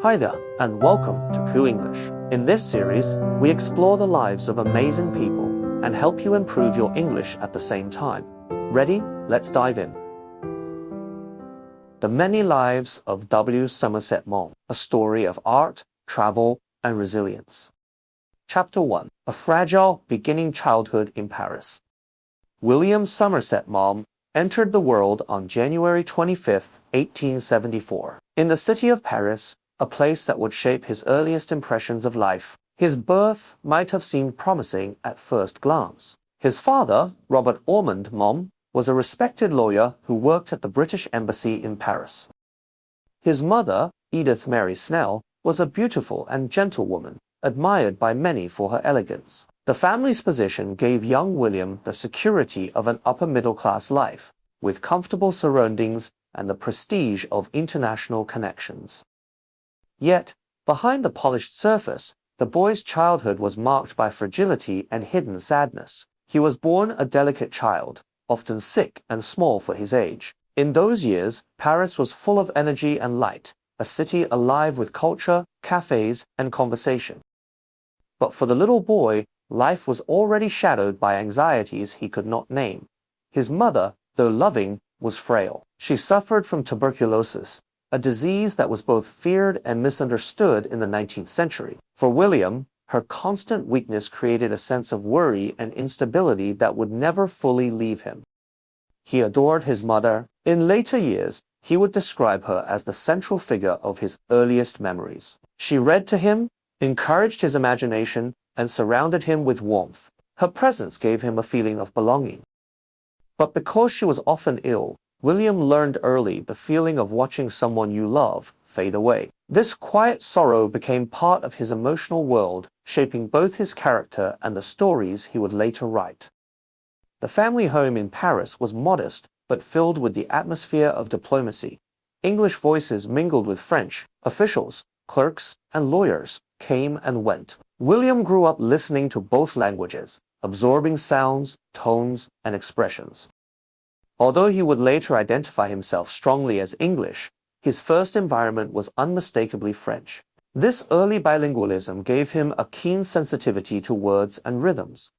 Hi there, and welcome to Coup English. In this series, we explore the lives of amazing people and help you improve your English at the same time. Ready? Let's dive in. The Many Lives of W. Somerset Maugham, a story of art, travel, and resilience. Chapter 1. A fragile beginning childhood in Paris. William Somerset Maugham entered the world on January 25, 1874, in the city of Paris, a place that would shape his earliest impressions of life. His birth might have seemed promising at first glance. His father, Robert Ormond Maugham, was a respected lawyer who worked at the British Embassy in Paris. His mother, Edith Mary Snell, was a beautiful and gentle woman, admired by many for her elegance. The family's position gave young William the security of an upper-middle-class life, with comfortable surroundings and the prestige of international connections. Yet, behind the polished surface, the boy's childhood was marked by fragility and hidden sadness. He was born a delicate child, often sick and small for his age. In those years, Paris was full of energy and light, a city alive with culture, cafes, and conversation. But for the little boy, life was already shadowed by anxieties he could not name. His mother, though loving, was frail. She suffered from tuberculosis, a disease that was both feared and misunderstood in the 19th century. For William, her constant weakness created a sense of worry and instability that would never fully leave him. He adored his mother. In later years, he would describe her as the central figure of his earliest memories. She read to him, encouraged his imagination, and surrounded him with warmth. Her presence gave him a feeling of belonging. But because she was often ill, William learned early the feeling of watching someone you love fade away. This quiet sorrow became part of his emotional world, shaping both his character and the stories he would later write. The family home in Paris was modest, but filled with the atmosphere of diplomacy. English voices mingled with French. Officials, clerks, and lawyers came and went. William grew up listening to both languages, absorbing sounds, tones, and expressions. Although he would later identify himself strongly as English, his first environment was unmistakably French. This early bilingualism gave him a keen sensitivity to words and rhythms.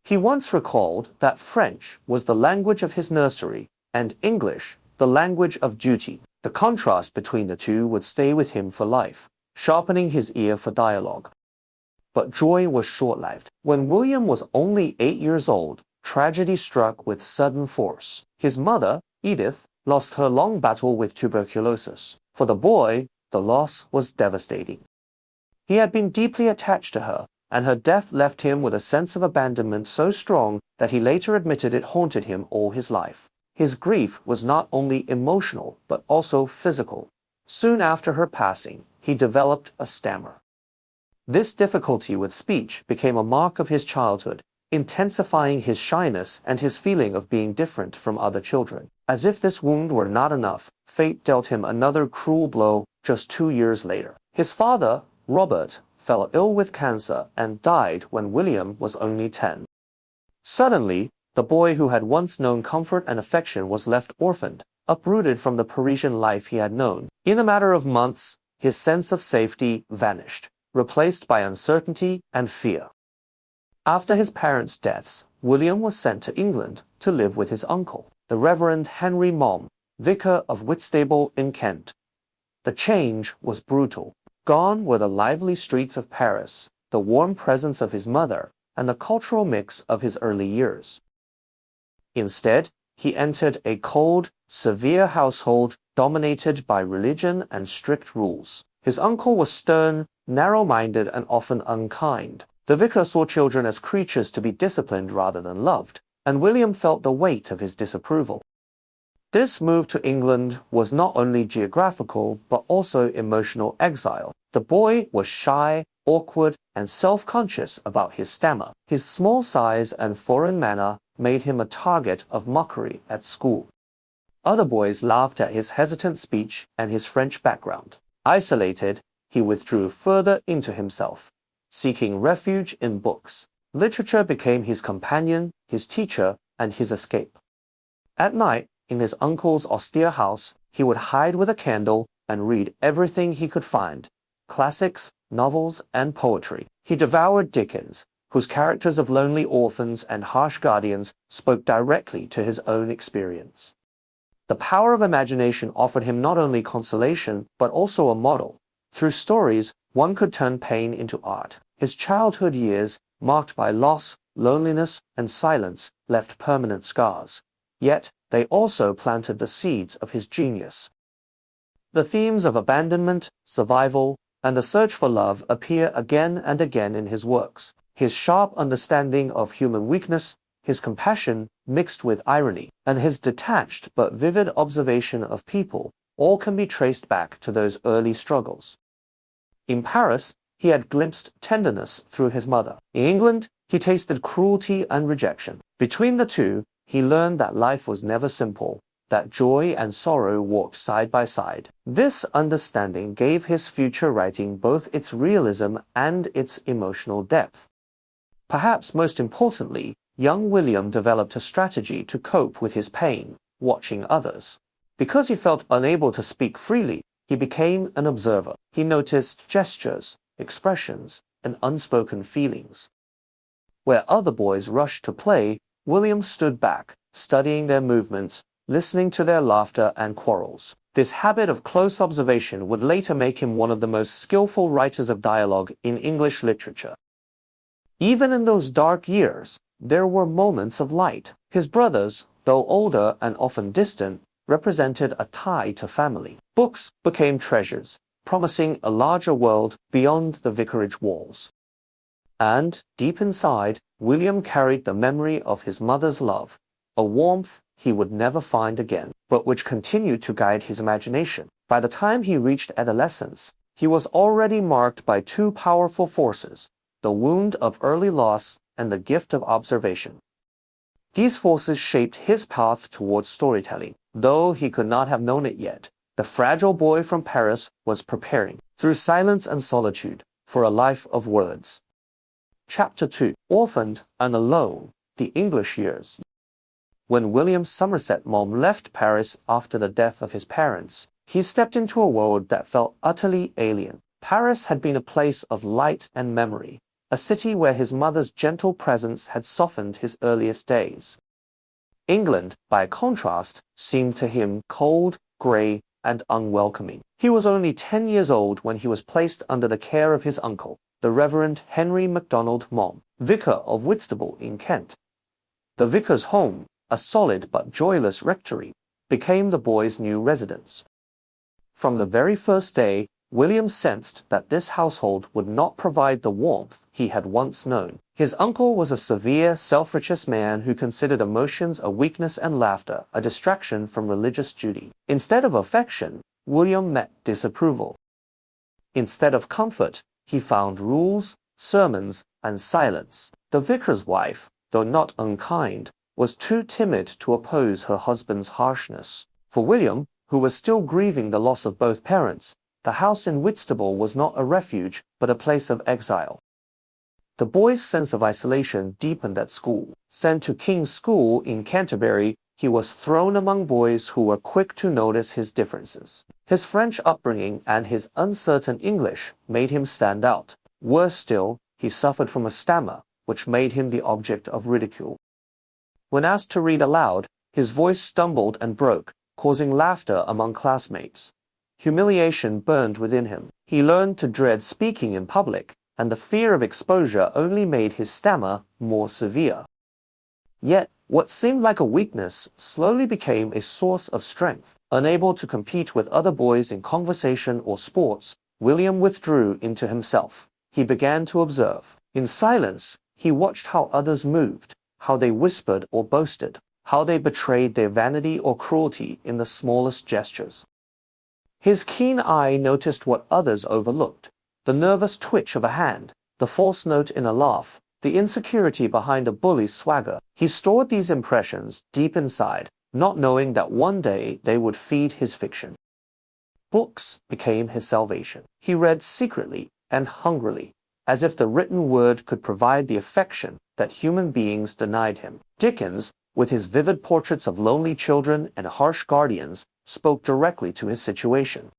He once recalled that French was the language of his nursery and English the language of duty. The contrast between the two would stay with him for life, sharpening his ear for dialogue. But joy was short-lived. When William was only 8 years old, tragedy struck with sudden force. His mother, Edith, lost her long battle with tuberculosis. For the boy, the loss was devastating. He had been deeply attached to her, and her death left him with a sense of abandonment so strong that he later admitted it haunted him all his life. His grief was not only emotional, but also physical. Soon after her passing, he developed a stammer. This difficulty with speech became a mark of his childhood, intensifying his shyness and his feeling of being different from other children. As if this wound were not enough, fate dealt him another cruel blow just 2 years later. His father, Robert, fell ill with cancer and died when William was only 10. Suddenly, the boy who had once known comfort and affection was left orphaned, uprooted from the Parisian life he had known. In a matter of months, his sense of safety vanished, replaced by uncertainty and fear. After his parents' deaths, William was sent to England to live with his uncle, the Reverend Henry Maugham, vicar of Whitstable in Kent. The change was brutal. Gone were the lively streets of Paris, the warm presence of his mother, and the cultural mix of his early years. Instead, he entered a cold, severe household dominated by religion and strict rules. His uncle was stern, narrow-minded, and often unkind. The vicar saw children as creatures to be disciplined rather than loved, and William felt the weight of his disapproval. This move to England was not only geographical, but also emotional exile. The boy was shy, awkward, and self-conscious about his stammer. His small size and foreign manner made him a target of mockery at school. Other boys laughed at his hesitant speech and his French background. Isolated, he withdrew further into himself, seeking refuge in books. Literature became his companion, his teacher, and his escape. At night, in his uncle's austere house, he would hide with a candle and read everything he could find, classics, novels, and poetry. He devoured Dickens, whose characters of lonely orphans and harsh guardians spoke directly to his own experience. The power of imagination offered him not only consolation, but also a model. Through stories, one could turn pain into art. His childhood years, marked by loss, loneliness, and silence, left permanent scars. Yet, they also planted the seeds of his genius. The themes of abandonment, survival, and the search for love appear again and again in his works. His sharp understanding of human weakness, his compassion mixed with irony, and his detached but vivid observation of people all can be traced back to those early struggles. In Paris, he had glimpsed tenderness through his mother. In England, he tasted cruelty and rejection. Between the two, he learned that life was never simple, that joy and sorrow walked side by side. This understanding gave his future writing both its realism and its emotional depth. Perhaps most importantly, young William developed a strategy to cope with his pain, watching others. Because he felt unable to speak freely, he became an observer. He noticed gestures, expressions, and unspoken feelings. Where other boys rushed to play, William stood back, studying their movements, listening to their laughter and quarrels. This habit of close observation would later make him one of the most skillful writers of dialogue in English literature. Even in those dark years, there were moments of light. His brothers, though older and often distant, represented a tie to family. Books became treasures, promising a larger world beyond the vicarage walls. And, deep inside, William carried the memory of his mother's love, a warmth he would never find again, but which continued to guide his imagination. By the time he reached adolescence, he was already marked by two powerful forces: the wound of early loss and the gift of observation. These forces shaped his path towards storytelling. Though he could not have known it yet, the fragile boy from Paris was preparing, through silence and solitude, for a life of words. Chapter 2. Orphaned and Alone, the English Years. When William Somerset Maugham left Paris after the death of his parents, he stepped into a world that felt utterly alien. Paris had been a place of light and memory, a city where his mother's gentle presence had softened his earliest days. England, by contrast, seemed to him cold, grey, and unwelcoming. He was only 10 years old when he was placed under the care of his uncle, the Reverend Henry MacDonald Maugham, vicar of Whitstable in Kent. The vicar's home, a solid but joyless rectory, became the boy's new residence. From the very first day, William sensed that this household would not provide the warmth he had once known. His uncle was a severe, self-righteous man who considered emotions a weakness and laughter a distraction from religious duty. Instead of affection, William met disapproval. Instead of comfort, he found rules, sermons, and silence. The vicar's wife, though not unkind, was too timid to oppose her husband's harshness. For William, who was still grieving the loss of both parents, the house in Whitstable was not a refuge, but a place of exile. The boy's sense of isolation deepened at school. Sent to King's School in Canterbury, he was thrown among boys who were quick to notice his differences. His French upbringing and his uncertain English made him stand out. Worse still, he suffered from a stammer, which made him the object of ridicule. When asked to read aloud, his voice stumbled and broke, causing laughter among classmates. Humiliation burned within him. He learned to dread speaking in public, and the fear of exposure only made his stammer more severe. Yet, what seemed like a weakness slowly became a source of strength. Unable to compete with other boys in conversation or sports, William withdrew into himself. He began to observe. In silence, he watched how others moved, how they whispered or boasted, how they betrayed their vanity or cruelty in the smallest gestures. His keen eye noticed what others overlooked: the nervous twitch of a hand, the false note in a laugh, the insecurity behind a bully's swagger. He stored these impressions deep inside, not knowing that one day they would feed his fiction. Books became his salvation. He read secretly and hungrily, as if the written word could provide the affection that human beings denied him. Dickens, with his vivid portraits of lonely children and harsh guardians, spoke directly to his situation.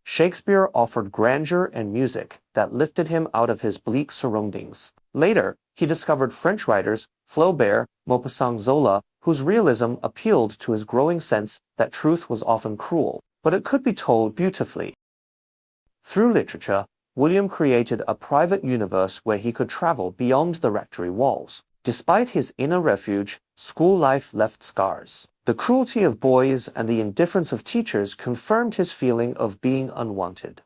Shakespeare offered grandeur and music that lifted him out of his bleak surroundings. Later, he discovered French writers, Flaubert, Maupassant, Zola, whose realism appealed to his growing sense that truth was often cruel, but it could be told beautifully. Through literature, William created a private universe where he could travel beyond the rectory walls. Despite his inner refuge, school life left scars. The cruelty of boys and the indifference of teachers confirmed his feeling of being unwanted.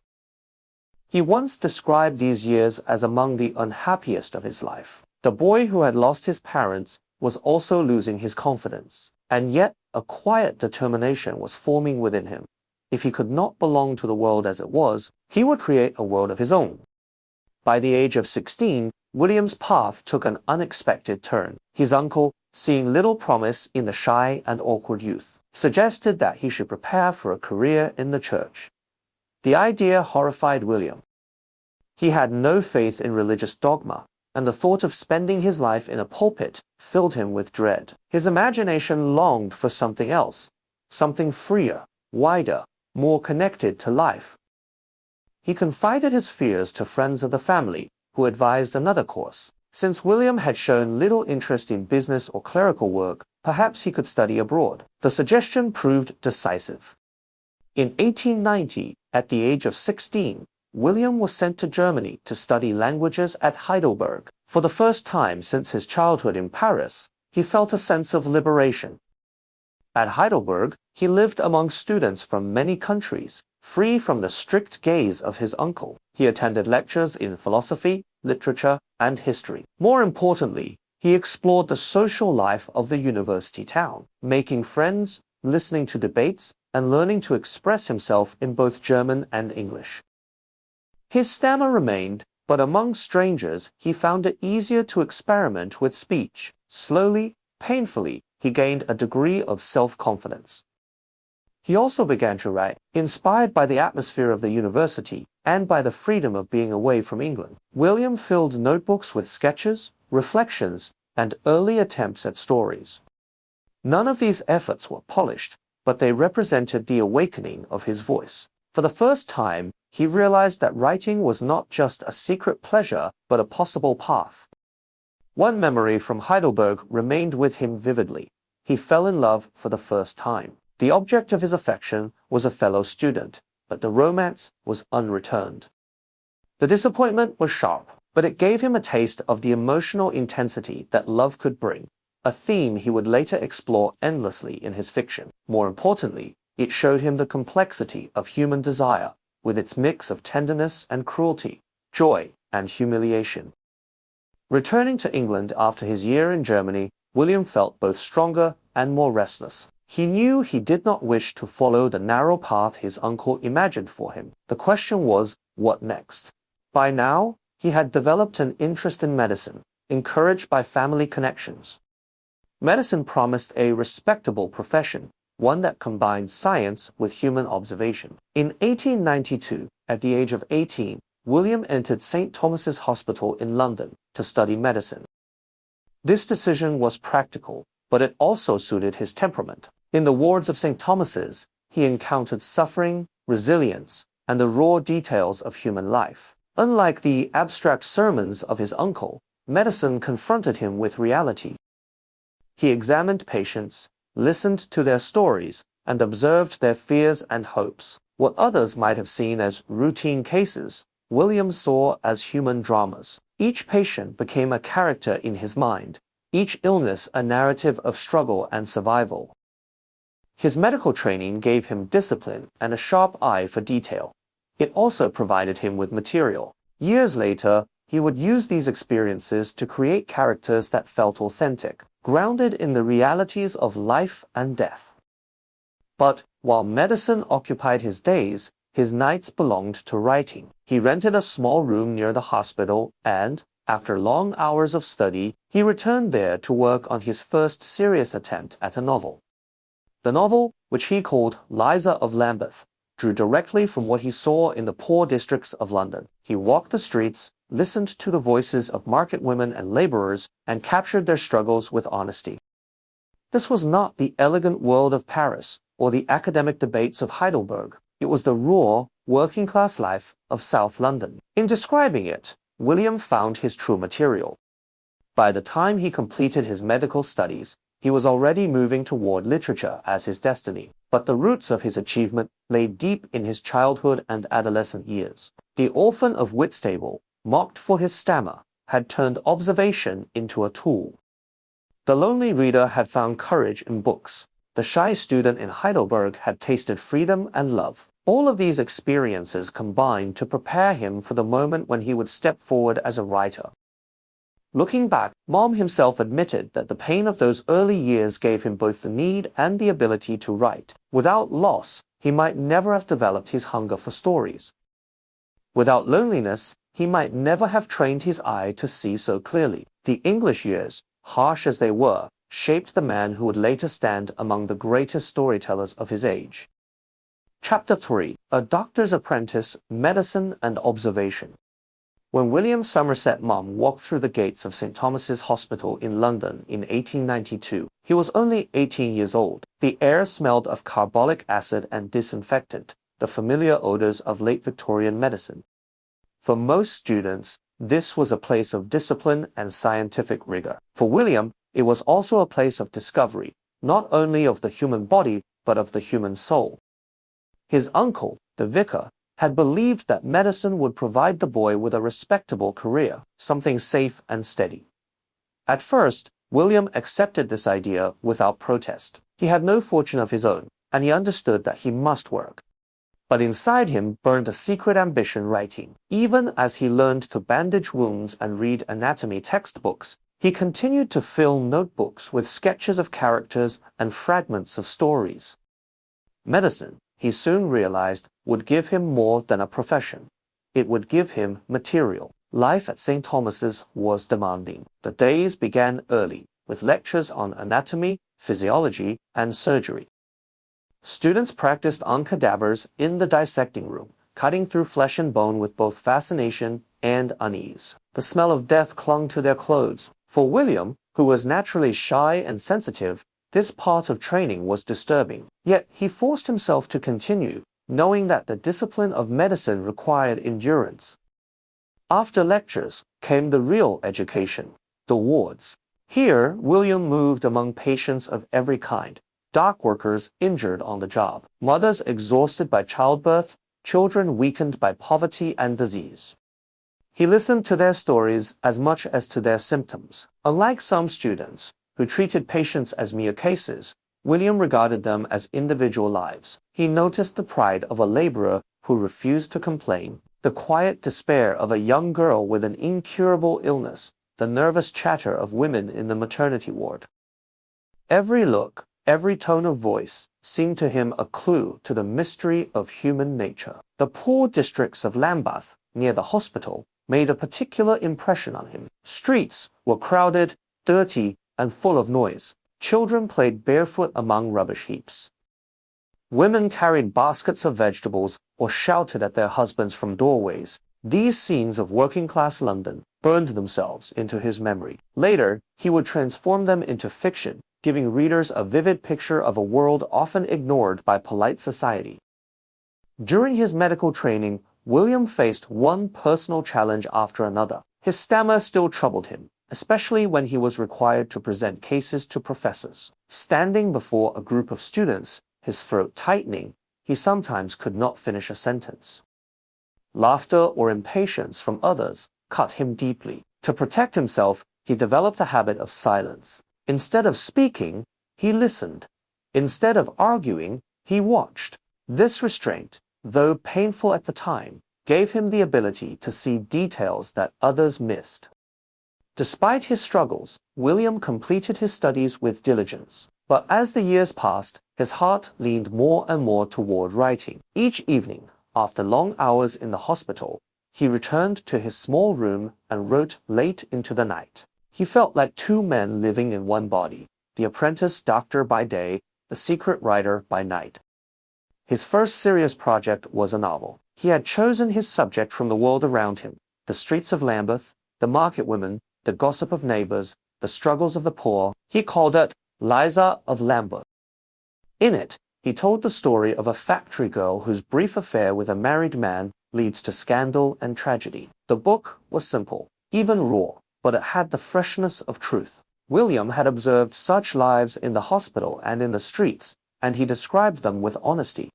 He once described these years as among the unhappiest of his life. The boy who had lost his parents was also losing his confidence, and yet a quiet determination was forming within him. If he could not belong to the world as it was, he would create a world of his own. By the age of 16, William's path took an unexpected turn. His uncle, seeing little promise in the shy and awkward youth, suggested that he should prepare for a career in the church. The idea horrified William. He had no faith in religious dogma, and the thought of spending his life in a pulpit filled him with dread. His imagination longed for something else, something freer, wider, more connected to life. He confided his fears to friends of the family, who advised another course. Since William had shown little interest in business or clerical work, perhaps he could study abroad. The suggestion proved decisive. In 1890, at the age of 16, William was sent to Germany to study languages at Heidelberg. For the first time since his childhood in Paris, he felt a sense of liberation. At Heidelberg, he lived among students from many countries, free from the strict gaze of his uncle. He attended lectures in philosophy, literature, and history. More importantly, he explored the social life of the university town, making friends, listening to debates, and learning to express himself in both German and English. His stammer remained, but among strangers he found it easier to experiment with speech. Slowly, painfully, he gained a degree of self-confidence. He also began to write, inspired by the atmosphere of the university and by the freedom of being away from England. William filled notebooks with sketches, reflections, and early attempts at stories. None of these efforts were polished, but they represented the awakening of his voice. For the first time, he realized that writing was not just a secret pleasure, but a possible path. One memory from Heidelberg remained with him vividly. He fell in love for the first time. The object of his affection was a fellow student, but the romance was unreturned. The disappointment was sharp, but it gave him a taste of the emotional intensity that love could bring, a theme he would later explore endlessly in his fiction. More importantly, it showed him the complexity of human desire, with its mix of tenderness and cruelty, joy and humiliation. Returning to England after his year in Germany, William felt both stronger and more restless. He knew he did not wish to follow the narrow path his uncle imagined for him. The question was, what next? By now, he had developed an interest in medicine, encouraged by family connections. Medicine promised a respectable profession, one that combined science with human observation. In 1892, at the age of 18, William entered St. Thomas's Hospital in London to study medicine. This decision was practical, but it also suited his temperament. In the wards of St. Thomas's, he encountered suffering, resilience, and the raw details of human life. Unlike the abstract sermons of his uncle, medicine confronted him with reality. He examined patients, listened to their stories, and observed their fears and hopes. What others might have seen as routine cases, William saw as human dramas. Each patient became a character in his mind, each illness a narrative of struggle and survival. His medical training gave him discipline and a sharp eye for detail. It also provided him with material. Years later, he would use these experiences to create characters that felt authentic, grounded in the realities of life and death. But while medicine occupied his days, his nights belonged to writing. He rented a small room near the hospital and, after long hours of study, he returned there to work on his first serious attempt at a novel. The novel, which he called Liza of Lambeth, drew directly from what he saw in the poor districts of London. He walked the streets, listened to the voices of market women and laborers, and captured their struggles with honesty. This was not the elegant world of Paris or the academic debates of Heidelberg. It was the raw, working-class life of South London. In describing it, William found his true material. By the time he completed his medical studies, he was already moving toward literature as his destiny. But the roots of his achievement lay deep in his childhood and adolescent years. The orphan of Whitstable, mocked for his stammer, had turned observation into a tool. The lonely reader had found courage in books. The shy student in Heidelberg had tasted freedom and love. All of these experiences combined to prepare him for the moment when he would step forward as a writer. Looking back, Maugham himself admitted that the pain of those early years gave him both the need and the ability to write. Without loss, he might never have developed his hunger for stories. Without loneliness, he might never have trained his eye to see so clearly. The English years, harsh as they were, shaped the man who would later stand among the greatest storytellers of his age. Chapter 3. A Doctor's Apprentice, Medicine and Observation. When William Somerset Maugham walked through the gates of St. Thomas's Hospital in London in 1892, he was only 18 years old. The air smelled of carbolic acid and disinfectant, the familiar odors of late Victorian medicine. For most students, this was a place of discipline and scientific rigor. For William, it was also a place of discovery, not only of the human body, but of the human soul. His uncle, the vicar, had believed that medicine would provide the boy with a respectable career, something safe and steady. At first, William accepted this idea without protest. He had no fortune of his own, and he understood that he must work. But inside him burned a secret ambition writing. Even as he learned to bandage wounds and read anatomy textbooks, he continued to fill notebooks with sketches of characters and fragments of stories. Medicine, he soon realized, would give him more than a profession. It would give him material. Life at St. Thomas's was demanding. The days began early, with lectures on anatomy, physiology, and surgery. Students practiced on cadavers in the dissecting room, cutting through flesh and bone with both fascination and unease. The smell of death clung to their clothes. For William, who was naturally shy and sensitive, this part of training was disturbing. Yet he forced himself to continue, knowing that the discipline of medicine required endurance. After lectures came the real education, the wards. Here, William moved among patients of every kind, dock workers injured on the job, mothers exhausted by childbirth, children weakened by poverty and disease. He listened to their stories as much as to their symptoms. Unlike some students, who treated patients as mere cases, William regarded them as individual lives. He noticed the pride of a laborer who refused to complain, the quiet despair of a young girl with an incurable illness, the nervous chatter of women in the maternity ward. Every look, every tone of voice seemed to him a clue to the mystery of human nature. The poor districts of Lambeth, near the hospital, made a particular impression on him. Streets were crowded, dirty, and full of noise. Children played barefoot among rubbish heaps. Women carried baskets of vegetables or shouted at their husbands from doorways. These scenes of working-class London burned themselves into his memory. Later, he would transform them into fiction, giving readers a vivid picture of a world often ignored by polite society. During his medical training, William faced one personal challenge after another. His stammer still troubled him, especially when he was required to present cases to professors. Standing before a group of students, his throat tightening, he sometimes could not finish a sentence. Laughter or impatience from others cut him deeply. To protect himself, he developed a habit of silence. Instead of speaking, he listened. Instead of arguing, he watched. This restraint, though painful at the time, gave him the ability to see details that others missed. Despite his struggles, William completed his studies with diligence. But as the years passed, his heart leaned more and more toward writing. Each evening, after long hours in the hospital, he returned to his small room and wrote late into the night. He felt like two men living in one body, the apprentice doctor by day, the secret writer by night. His first serious project was a novel. He had chosen his subject from the world around him, the streets of Lambeth, the market women, the gossip of neighbors, the struggles of the poor. He called it Liza of Lambeth. In it, He told the story of a factory girl whose brief affair with a married man leads to scandal and tragedy. The book was simple, even raw, but it had the freshness of truth. William had observed such lives in the hospital and in the streets, and he described them with honesty.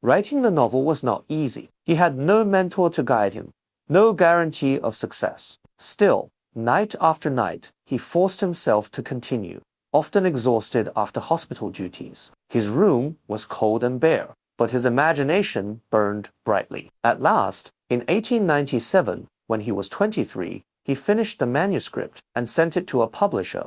Writing the novel was not easy. He had no mentor to guide him, no guarantee of success. Still, night after night, he forced himself to continue, often exhausted after hospital duties. His room was cold and bare, but his imagination burned brightly. At last, in 1897, when he was 23, he finished the manuscript and sent it to a publisher.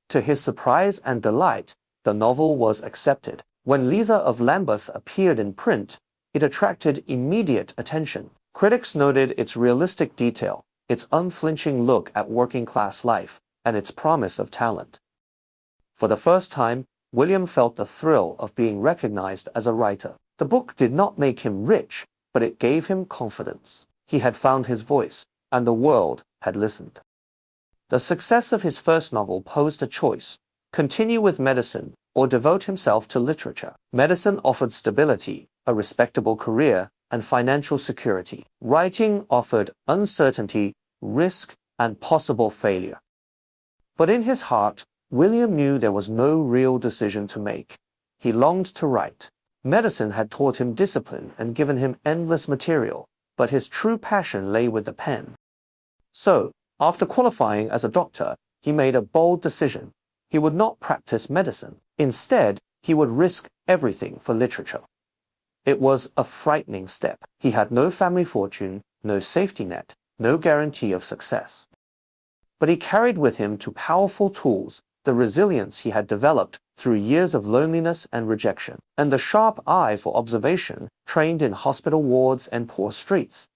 To his surprise and delight, the novel was accepted. When Lisa of Lambeth appeared in print, it attracted immediate attention. Critics noted its realistic detail, its unflinching look at working-class life, and its promise of talent. For the first time, William felt the thrill of being recognized as a writer. The book did not make him rich, but it gave him confidence. He had found his voice, and the world had listened. The success of his first novel posed a choice: continue with medicine or devote himself to literature. Medicine offered stability, a respectable career, and financial security. Writing offered uncertainty, risk, and possible failure. But in his heart, William knew there was no real decision to make. He longed to write. Medicine had taught him discipline and given him endless material, but his true passion lay with the pen. So, after qualifying as a doctor, he made a bold decision. He would not practice medicine. Instead, he would risk everything for literature. It was a frightening step. He had no family fortune, no safety net, no guarantee of success. But he carried with him two powerful tools: the resilience he had developed through years of loneliness and rejection, and the sharp eye for observation trained in hospital wards and poor streets.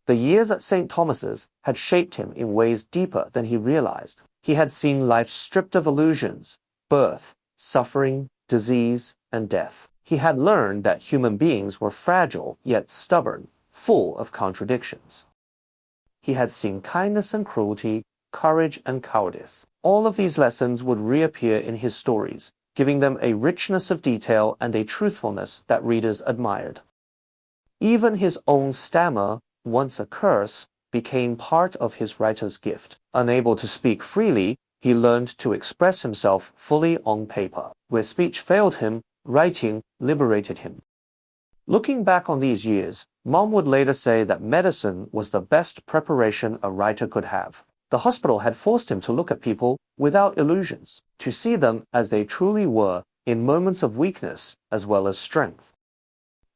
The years at St. Thomas's had shaped him in ways deeper than he realized. He had seen life stripped of illusions: birth, suffering, disease, and death. He had learned that human beings were fragile yet stubborn, full of contradictions. He had seen kindness and cruelty, courage and cowardice. All of these lessons would reappear in his stories, giving them a richness of detail and a truthfulness that readers admired. Even his own stammer, once a curse, became part of his writer's gift. Unable to speak freely, he learned to express himself fully on paper. Where speech failed him, writing liberated him. Looking back on these years, Maugham would later say that medicine was the best preparation a writer could have. The hospital had forced him to look at people without illusions, to see them as they truly were in moments of weakness as well as strength.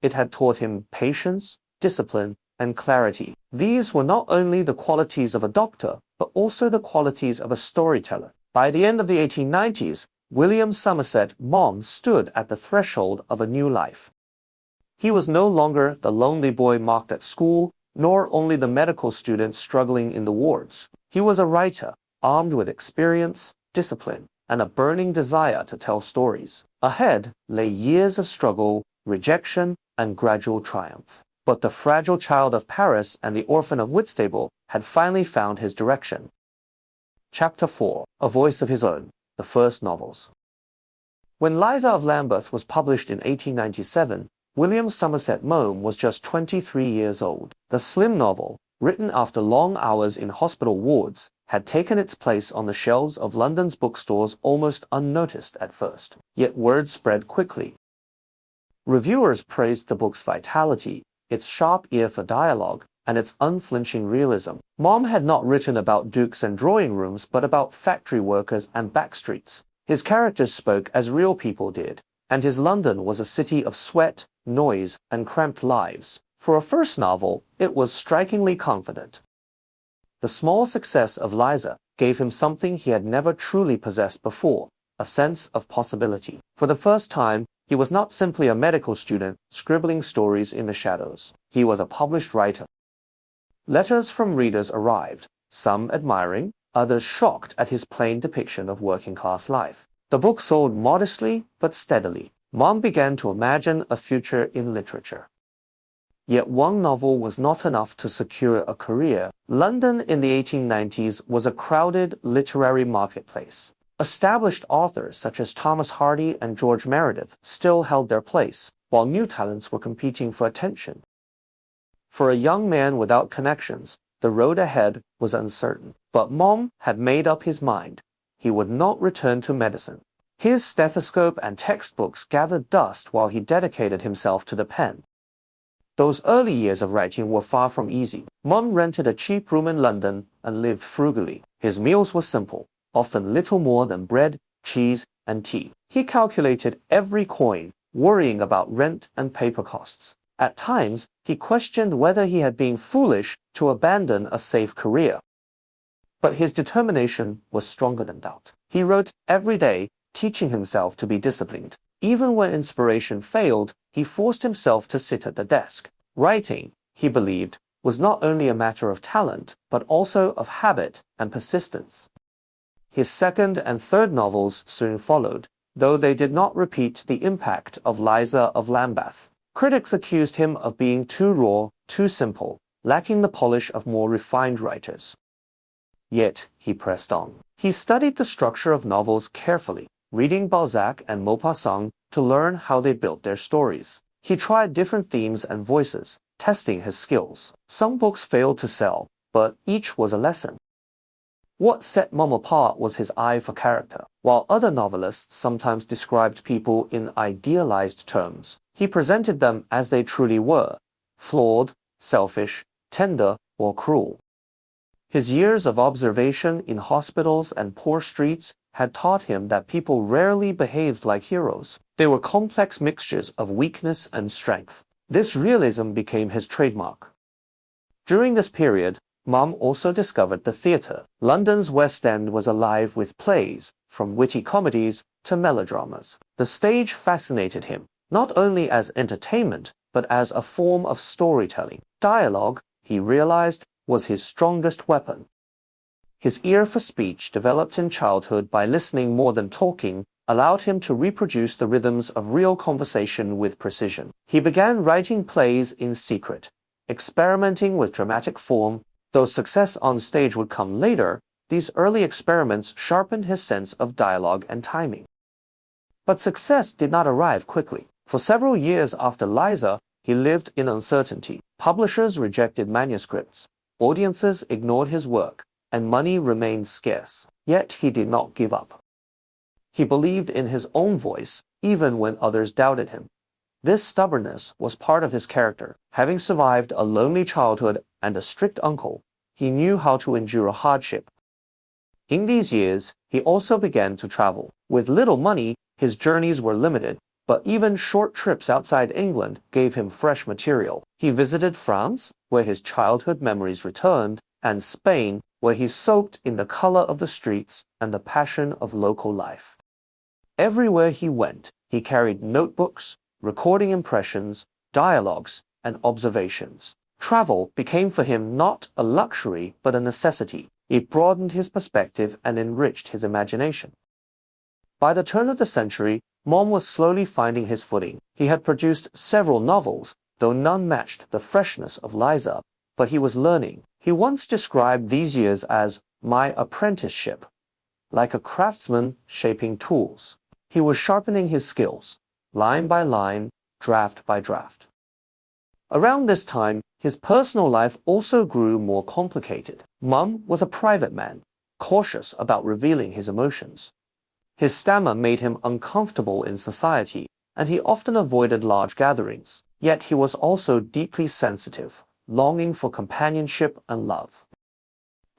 It had taught him patience, discipline, and clarity. These were not only the qualities of a doctor, but also the qualities of a storyteller. By the end of the 1890s, William Somerset Maugham stood at the threshold of a new life. He was no longer the lonely boy mocked at school, nor only the medical student struggling in the wards. He was a writer, armed with experience, discipline, and a burning desire to tell stories. Ahead lay years of struggle, rejection, and gradual triumph. But the fragile child of Paris and the orphan of Whitstable had finally found his direction. Chapter 4. A Voice of His Own. The First Novels. When Liza of Lambeth was published in 1897, William Somerset Maugham was just 23 years old. The slim novel, written after long hours in hospital wards, had taken its place on the shelves of London's bookstores almost unnoticed at first. Yet word spread quickly. Reviewers praised the book's vitality, its sharp ear for dialogue, and its unflinching realism. Maugham had not written about dukes and drawing rooms, but about factory workers and backstreets. His characters spoke as real people did, and his London was a city of sweat, noise, and cramped lives. For a first novel, it was strikingly confident. The small success of Liza gave him something he had never truly possessed before: a sense of possibility. For the first time, he was not simply a medical student scribbling stories in the shadows. He was a published writer. Letters from readers arrived, some admiring, others shocked at his plain depiction of working-class life. The book sold modestly but steadily. Maugham began to imagine a future in literature. Yet one novel was not enough to secure a career. London in the 1890s was a crowded literary marketplace. Established authors such as Thomas Hardy and George Meredith still held their place, while new talents were competing for attention. For a young man without connections, the road ahead was uncertain. But Maugham had made up his mind. He would not return to medicine. His stethoscope and textbooks gathered dust while he dedicated himself to the pen. Those early years of writing were far from easy. Maugham rented a cheap room in London and lived frugally. His meals were simple, often little more than bread, cheese, and tea. He calculated every coin, worrying about rent and paper costs. At times, he questioned whether he had been foolish to abandon a safe career. But his determination was stronger than doubt. He wrote every day, teaching himself to be disciplined. Even when inspiration failed, he forced himself to sit at the desk. Writing, he believed, was not only a matter of talent, but also of habit and persistence. His second and third novels soon followed, though they did not repeat the impact of Liza of Lambeth. Critics accused him of being too raw, too simple, lacking the polish of more refined writers. Yet, he pressed on. He studied the structure of novels carefully, reading Balzac and Maupassant to learn how they built their stories. He tried different themes and voices, testing his skills. Some books failed to sell, but each was a lesson. What set Maugham apart was his eye for character. While other novelists sometimes described people in idealized terms, he presented them as they truly were, flawed, selfish, tender, or cruel. His years of observation in hospitals and poor streets had taught him that people rarely behaved like heroes. They were complex mixtures of weakness and strength. This realism became his trademark. During this period, Maugham also discovered the theatre. London's West End was alive with plays, from witty comedies to melodramas. The stage fascinated him, not only as entertainment, but as a form of storytelling. Dialogue, he realized, was his strongest weapon. His ear for speech, developed in childhood by listening more than talking, allowed him to reproduce the rhythms of real conversation with precision. He began writing plays in secret, experimenting with dramatic form. Though success on stage would come later, these early experiments sharpened his sense of dialogue and timing. But success did not arrive quickly. For several years after Liza, he lived in uncertainty. Publishers rejected manuscripts, audiences ignored his work, and money remained scarce. Yet he did not give up. He believed in his own voice, even when others doubted him. This stubbornness was part of his character. Having survived a lonely childhood and a strict uncle, he knew how to endure hardship. In these years, he also began to travel. With little money, his journeys were limited, but even short trips outside England gave him fresh material. He visited France, where his childhood memories returned, and Spain, where he soaked in the color of the streets and the passion of local life. Everywhere he went, he carried notebooks, recording impressions, dialogues, and observations. Travel became for him not a luxury but a necessity. It broadened his perspective and enriched his imagination. By the turn of the century, Maugham was slowly finding his footing. He had produced several novels, though none matched the freshness of Liza, but he was learning. He once described these years as my apprenticeship, like a craftsman shaping tools. He was sharpening his skills, line by line, draft by draft. Around this time, his personal life also grew more complicated. Maugham was a private man, cautious about revealing his emotions. His stammer made him uncomfortable in society, and he often avoided large gatherings. Yet he was also deeply sensitive, longing for companionship and love.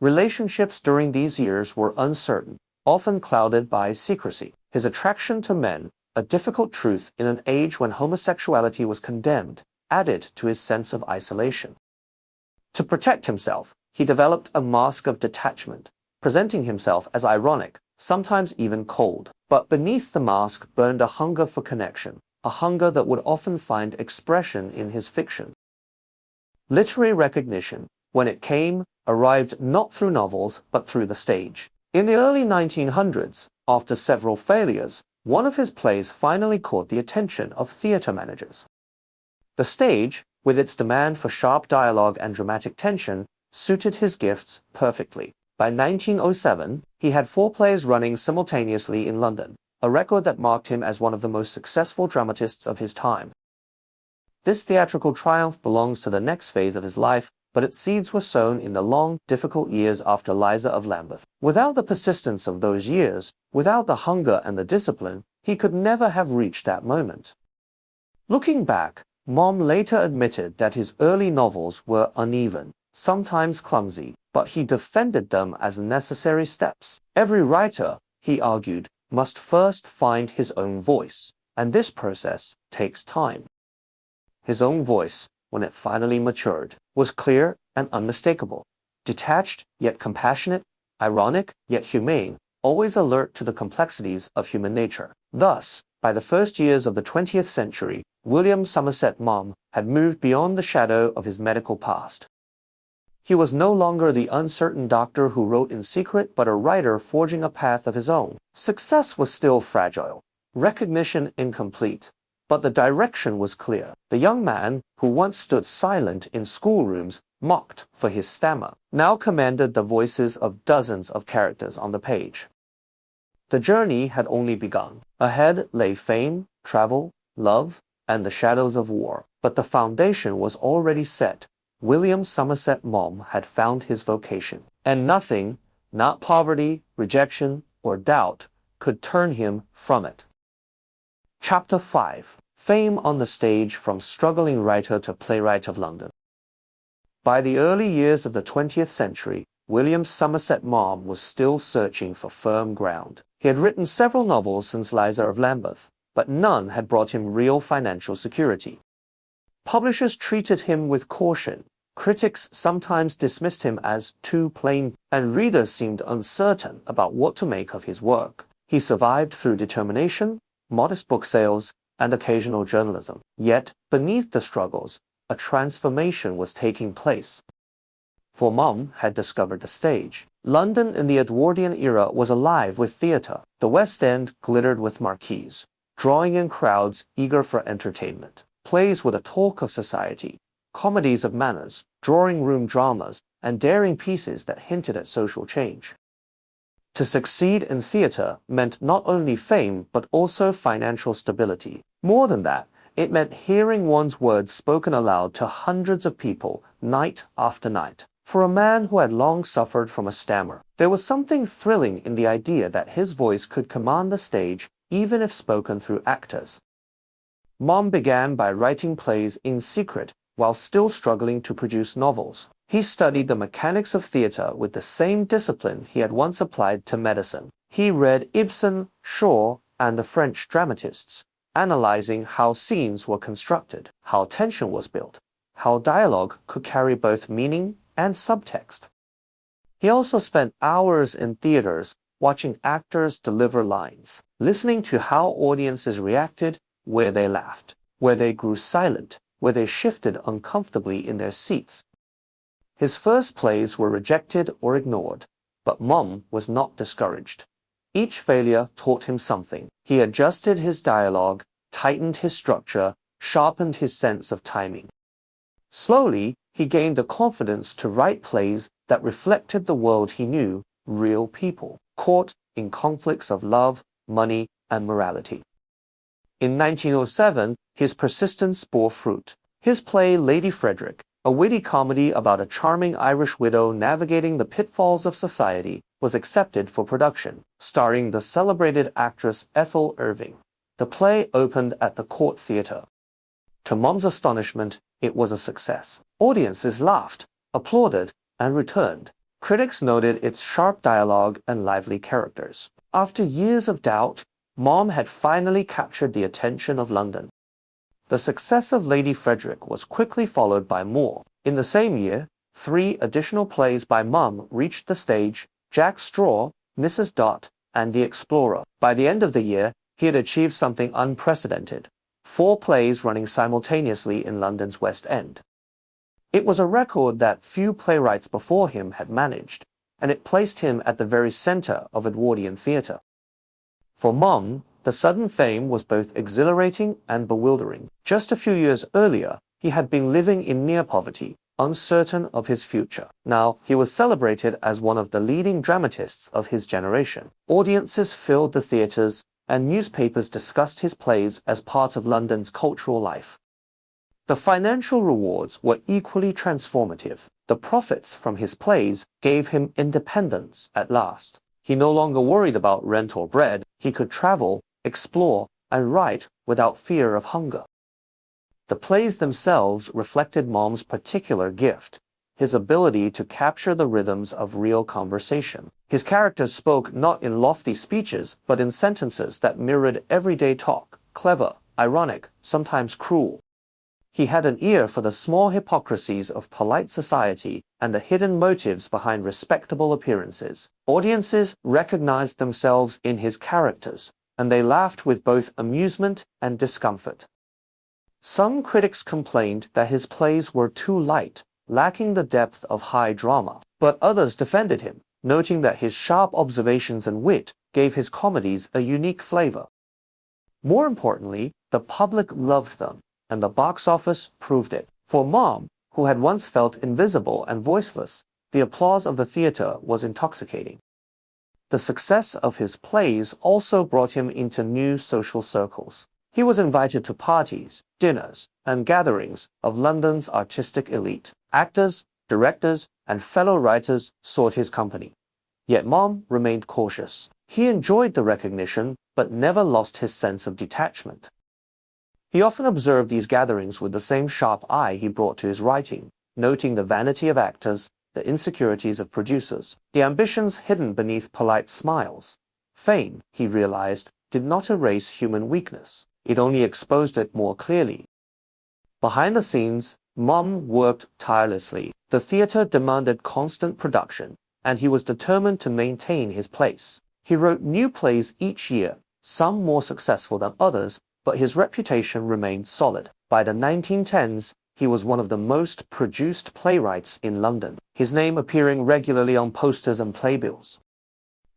Relationships during these years were uncertain, often clouded by secrecy. His attraction to men, a difficult truth in an age when homosexuality was condemned, added to his sense of isolation. To protect himself, he developed a mask of detachment, presenting himself as ironic, sometimes even cold. But beneath the mask burned a hunger for connection, a hunger that would often find expression in his fiction. Literary recognition, when it came, arrived not through novels but through the stage. In the early 1900s, after several failures, one of his plays finally caught the attention of theatre managers. The stage, with its demand for sharp dialogue and dramatic tension, suited his gifts perfectly. By 1907, he had 4 plays running simultaneously in London, a record that marked him as one of the most successful dramatists of his time. This theatrical triumph belongs to the next phase of his life, but its seeds were sown in the long, difficult years after Liza of Lambeth. Without the persistence of those years, without the hunger and the discipline, he could never have reached that moment. Looking back, Maugham later admitted that his early novels were uneven, sometimes clumsy, but he defended them as necessary steps. Every writer, he argued, must first find his own voice, and this process takes time. His own voice, when it finally matured, was clear and unmistakable, detached yet compassionate, ironic yet humane, always alert to the complexities of human nature. Thus, by the first years of the 20th century, William Somerset Maugham had moved beyond the shadow of his medical past. He was no longer the uncertain doctor who wrote in secret, but a writer forging a path of his own. Success was still fragile, recognition incomplete, but the direction was clear. The young man, who once stood silent in schoolrooms, mocked for his stammer, now commanded the voices of dozens of characters on the page. The journey had only begun. Ahead lay fame, travel, love, and the shadows of war. But the foundation was already set. William Somerset Maugham had found his vocation, and nothing, not poverty, rejection, or doubt, could turn him from it. Chapter 5. Fame on the stage, from struggling writer to playwright of London. By the early years of the 20th century, William Somerset Maugham was still searching for firm ground. He had written several novels since Liza of Lambeth, but none had brought him real financial security. Publishers treated him with caution. Critics sometimes dismissed him as too plain, and readers seemed uncertain about what to make of his work. He survived through determination, modest book sales, and occasional journalism. Yet, beneath the struggles, a transformation was taking place. For Maugham had discovered the stage. London in the Edwardian era was alive with theatre. The West End glittered with marquees, drawing in crowds eager for entertainment. Plays were the talk of society, comedies of manners, drawing-room dramas, and daring pieces that hinted at social change. To succeed in theatre meant not only fame, but also financial stability. More than that, it meant hearing one's words spoken aloud to hundreds of people, night after night. For a man who had long suffered from a stammer, there was something thrilling in the idea that his voice could command the stage, even if spoken through actors. Maugham began by writing plays in secret, while still struggling to produce novels. He studied the mechanics of theatre with the same discipline he had once applied to medicine. He read Ibsen, Shaw, and the French dramatists, analyzing how scenes were constructed, how tension was built, how dialogue could carry both meaning and subtext. He also spent hours in theaters watching actors deliver lines, listening to how audiences reacted, where they laughed, where they grew silent, where they shifted uncomfortably in their seats. His first plays were rejected or ignored, but Maugham was not discouraged. Each failure taught him something. He adjusted his dialogue, tightened his structure, sharpened his sense of timing. Slowly, he gained the confidence to write plays that reflected the world he knew, real people, caught in conflicts of love, money, and morality. In 1907, his persistence bore fruit. His play Lady Frederick, a witty comedy about a charming Irish widow navigating the pitfalls of society, was accepted for production, starring the celebrated actress Ethel Irving. The play opened at the Court Theatre. To Maugham's astonishment, it was a success. Audiences laughed, applauded, and returned. Critics noted its sharp dialogue and lively characters. After years of doubt, Maugham had finally captured the attention of London. The success of Lady Frederick was quickly followed by more. In the same year, 3 additional plays by Maugham reached the stage: Jack Straw, Mrs. Dot, and The Explorer. By the end of the year, he had achieved something unprecedented: 4 plays running simultaneously in London's West End. It was a record that few playwrights before him had managed, and it placed him at the very center of Edwardian theatre. For Maugham, the sudden fame was both exhilarating and bewildering. Just a few years earlier, he had been living in near poverty, uncertain of his future. Now, he was celebrated as one of the leading dramatists of his generation. Audiences filled the theatres, and newspapers discussed his plays as part of London's cultural life. The financial rewards were equally transformative. The profits from his plays gave him independence at last. He no longer worried about rent or bread. He could travel, explore, and write without fear of hunger. The plays themselves reflected Maugham's particular gift, his ability to capture the rhythms of real conversation. His characters spoke not in lofty speeches, but in sentences that mirrored everyday talk, clever, ironic, sometimes cruel. He had an ear for the small hypocrisies of polite society and the hidden motives behind respectable appearances. Audiences recognized themselves in his characters, and they laughed with both amusement and discomfort. Some critics complained that his plays were too light, lacking the depth of high drama, but others defended him, noting that his sharp observations and wit gave his comedies a unique flavor. More importantly, the public loved them, and the box office proved it. For Maugham, who had once felt invisible and voiceless, the applause of the theater was intoxicating. The success of his plays also brought him into new social circles. He was invited to parties, dinners, and gatherings of London's artistic elite. Actors, directors, and fellow writers sought his company. Yet Maugham remained cautious. He enjoyed the recognition, but never lost his sense of detachment. He often observed these gatherings with the same sharp eye he brought to his writing, noting the vanity of actors, the insecurities of producers, the ambitions hidden beneath polite smiles. Fame, he realized, did not erase human weakness. It only exposed it more clearly. Behind the scenes, Maugham worked tirelessly. The theater demanded constant production, and he was determined to maintain his place. He wrote new plays each year, some more successful than others, but his reputation remained solid. By the 1910s, he was one of the most produced playwrights in London, his name appearing regularly on posters and playbills.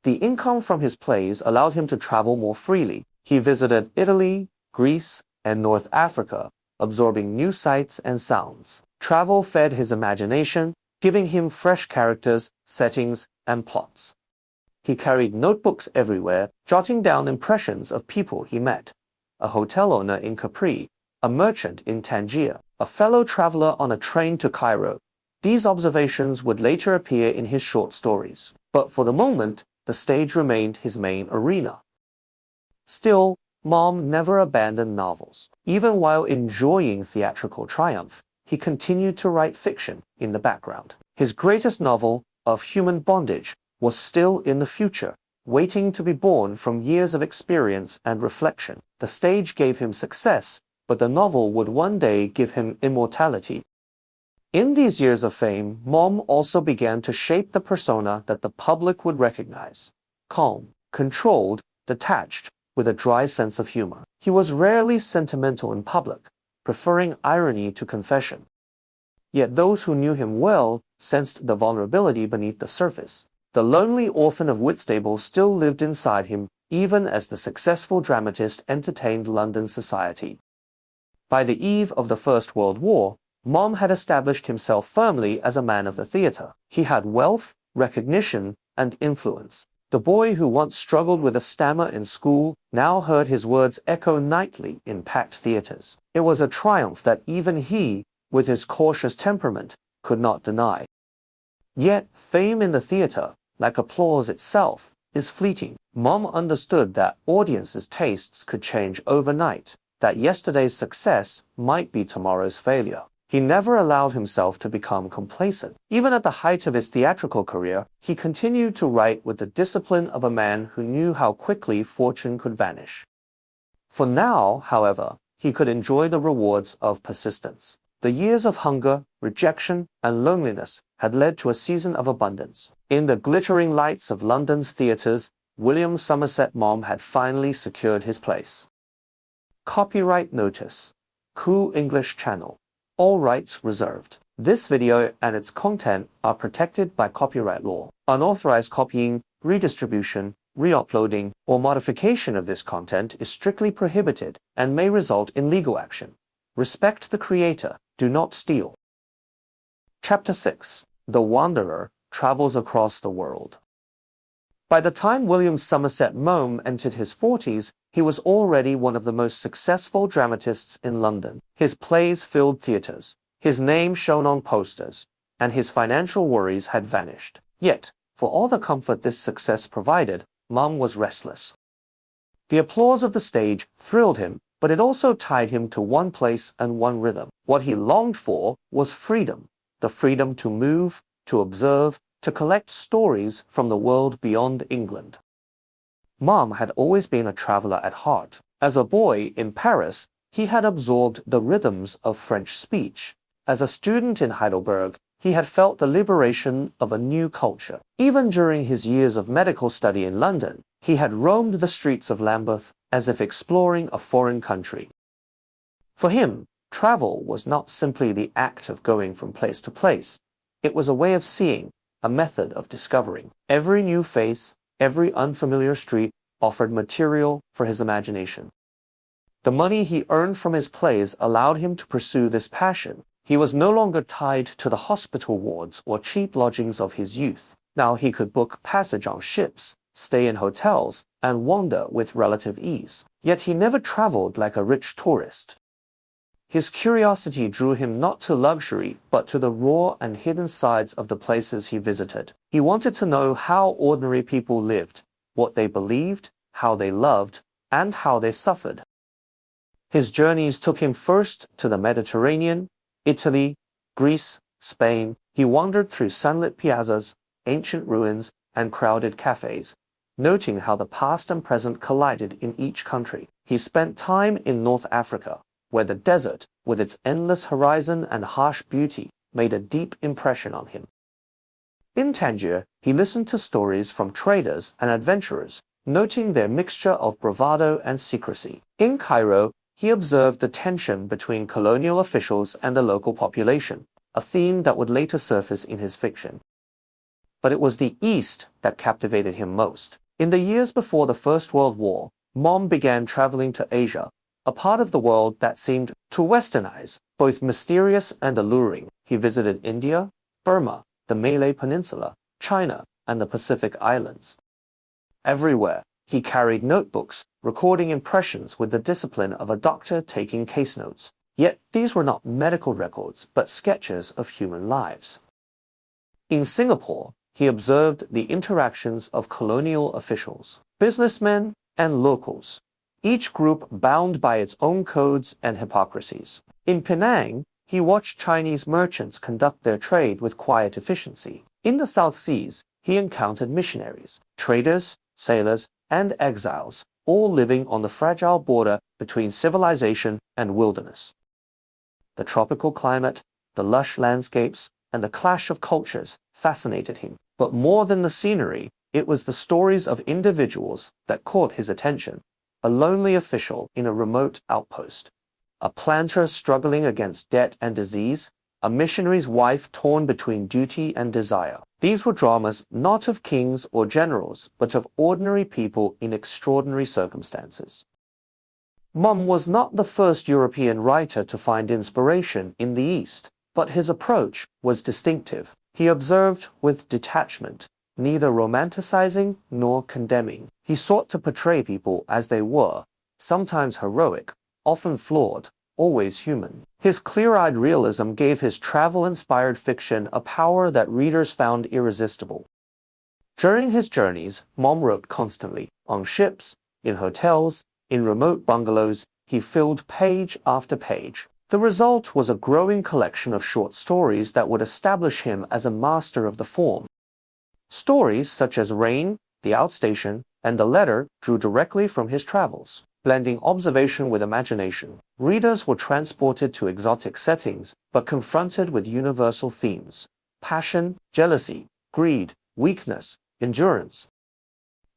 The income from his plays allowed him to travel more freely. He visited Italy, Greece, and North Africa, absorbing new sights and sounds. Travel fed his imagination, giving him fresh characters, settings, and plots. He carried notebooks everywhere, jotting down impressions of people he met. A hotel owner in Capri, a merchant in Tangier, a fellow traveler on a train to Cairo. These observations would later appear in his short stories. But for the moment, the stage remained his main arena. Still, Maugham never abandoned novels. Even while enjoying theatrical triumph, he continued to write fiction in the background. His greatest novel, Of Human Bondage, was still in the future, waiting to be born from years of experience and reflection. The stage gave him success, but the novel would one day give him immortality. In these years of fame, Maugham also began to shape the persona that the public would recognize. Calm, controlled, detached, with a dry sense of humor. He was rarely sentimental in public, preferring irony to confession. Yet those who knew him well sensed the vulnerability beneath the surface. The lonely orphan of Whitstable still lived inside him, even as the successful dramatist entertained London society. By the eve of the First World War, Maugham had established himself firmly as a man of the theatre. He had wealth, recognition, and influence. The boy who once struggled with a stammer in school now heard his words echo nightly in packed theatres. It was a triumph that even he, with his cautious temperament, could not deny. Yet, fame in the theatre, like applause itself, is fleeting. Maugham understood that audiences' tastes could change overnight, that yesterday's success might be tomorrow's failure. He never allowed himself to become complacent. Even at the height of his theatrical career, he continued to write with the discipline of a man who knew how quickly fortune could vanish. For now, however, he could enjoy the rewards of persistence. The years of hunger, rejection, and loneliness had led to a season of abundance. In the glittering lights of London's theatres, William Somerset Maugham had finally secured his place. Copyright notice. Coup English Channel. All rights reserved. This video and its content are protected by copyright law. Unauthorized copying, redistribution, re-uploading, or modification of this content is strictly prohibited and may result in legal action. Respect the creator. Do not steal. Chapter 6. The Wanderer Travels Across the World. By the time William Somerset Maugham entered his 40s, he was already one of the most successful dramatists in London. His plays filled theatres, his name shone on posters, and his financial worries had vanished. Yet, for all the comfort this success provided, Maugham was restless. The applause of the stage thrilled him, but it also tied him to one place and one rhythm. What he longed for was freedom, the freedom to move, to observe, to collect stories from the world beyond England. Maugham had always been a traveler at heart. As a boy in Paris, he had absorbed the rhythms of French speech. As a student in Heidelberg, he had felt the liberation of a new culture. Even during his years of medical study in London, he had roamed the streets of Lambeth as if exploring a foreign country. For him, travel was not simply the act of going from place to place. It was a way of seeing, a method of discovering. Every new face, every unfamiliar street offered material for his imagination. The money he earned from his plays allowed him to pursue this passion. He was no longer tied to the hospital wards or cheap lodgings of his youth. Now he could book passage on ships, stay in hotels, and wander with relative ease. Yet he never traveled like a rich tourist. His curiosity drew him not to luxury, but to the raw and hidden sides of the places he visited. He wanted to know how ordinary people lived, what they believed, how they loved, and how they suffered. His journeys took him first to the Mediterranean, Italy, Greece, Spain. He wandered through sunlit piazzas, ancient ruins, and crowded cafes, noting how the past and present collided in each country. He spent time in North Africa, where the desert, with its endless horizon and harsh beauty, made a deep impression on him. In Tangier, he listened to stories from traders and adventurers, noting their mixture of bravado and secrecy. In Cairo, he observed the tension between colonial officials and the local population, a theme that would later surface in his fiction. But it was the East that captivated him most. In the years before the First World War, Maugham began traveling to Asia, a part of the world that seemed, to Western eyes, both mysterious and alluring. He visited India, Burma, the Malay Peninsula, China, and the Pacific Islands. Everywhere, he carried notebooks, recording impressions with the discipline of a doctor taking case notes. Yet these were not medical records, but sketches of human lives. In Singapore, he observed the interactions of colonial officials, businessmen, and locals, each group bound by its own codes and hypocrisies. In Penang, he watched Chinese merchants conduct their trade with quiet efficiency. In the South Seas, he encountered missionaries, traders, sailors, and exiles, all living on the fragile border between civilization and wilderness. The tropical climate, the lush landscapes, and the clash of cultures fascinated him. But more than the scenery, it was the stories of individuals that caught his attention. A lonely official in a remote outpost, a planter struggling against debt and disease, a missionary's wife torn between duty and desire. These were dramas not of kings or generals, but of ordinary people in extraordinary circumstances. Maugham was not the first European writer to find inspiration in the East, but his approach was distinctive. He observed with detachment, neither romanticizing nor condemning. He sought to portray people as they were, sometimes heroic, often flawed, always human. His clear-eyed realism gave his travel-inspired fiction a power that readers found irresistible. During his journeys, Maugham wrote constantly. On ships, in hotels, in remote bungalows, he filled page after page. The result was a growing collection of short stories that would establish him as a master of the form. Stories such as Rain, The Outstation, and The Letter drew directly from his travels. Blending observation with imagination, readers were transported to exotic settings, but confronted with universal themes: passion, jealousy, greed, weakness, endurance.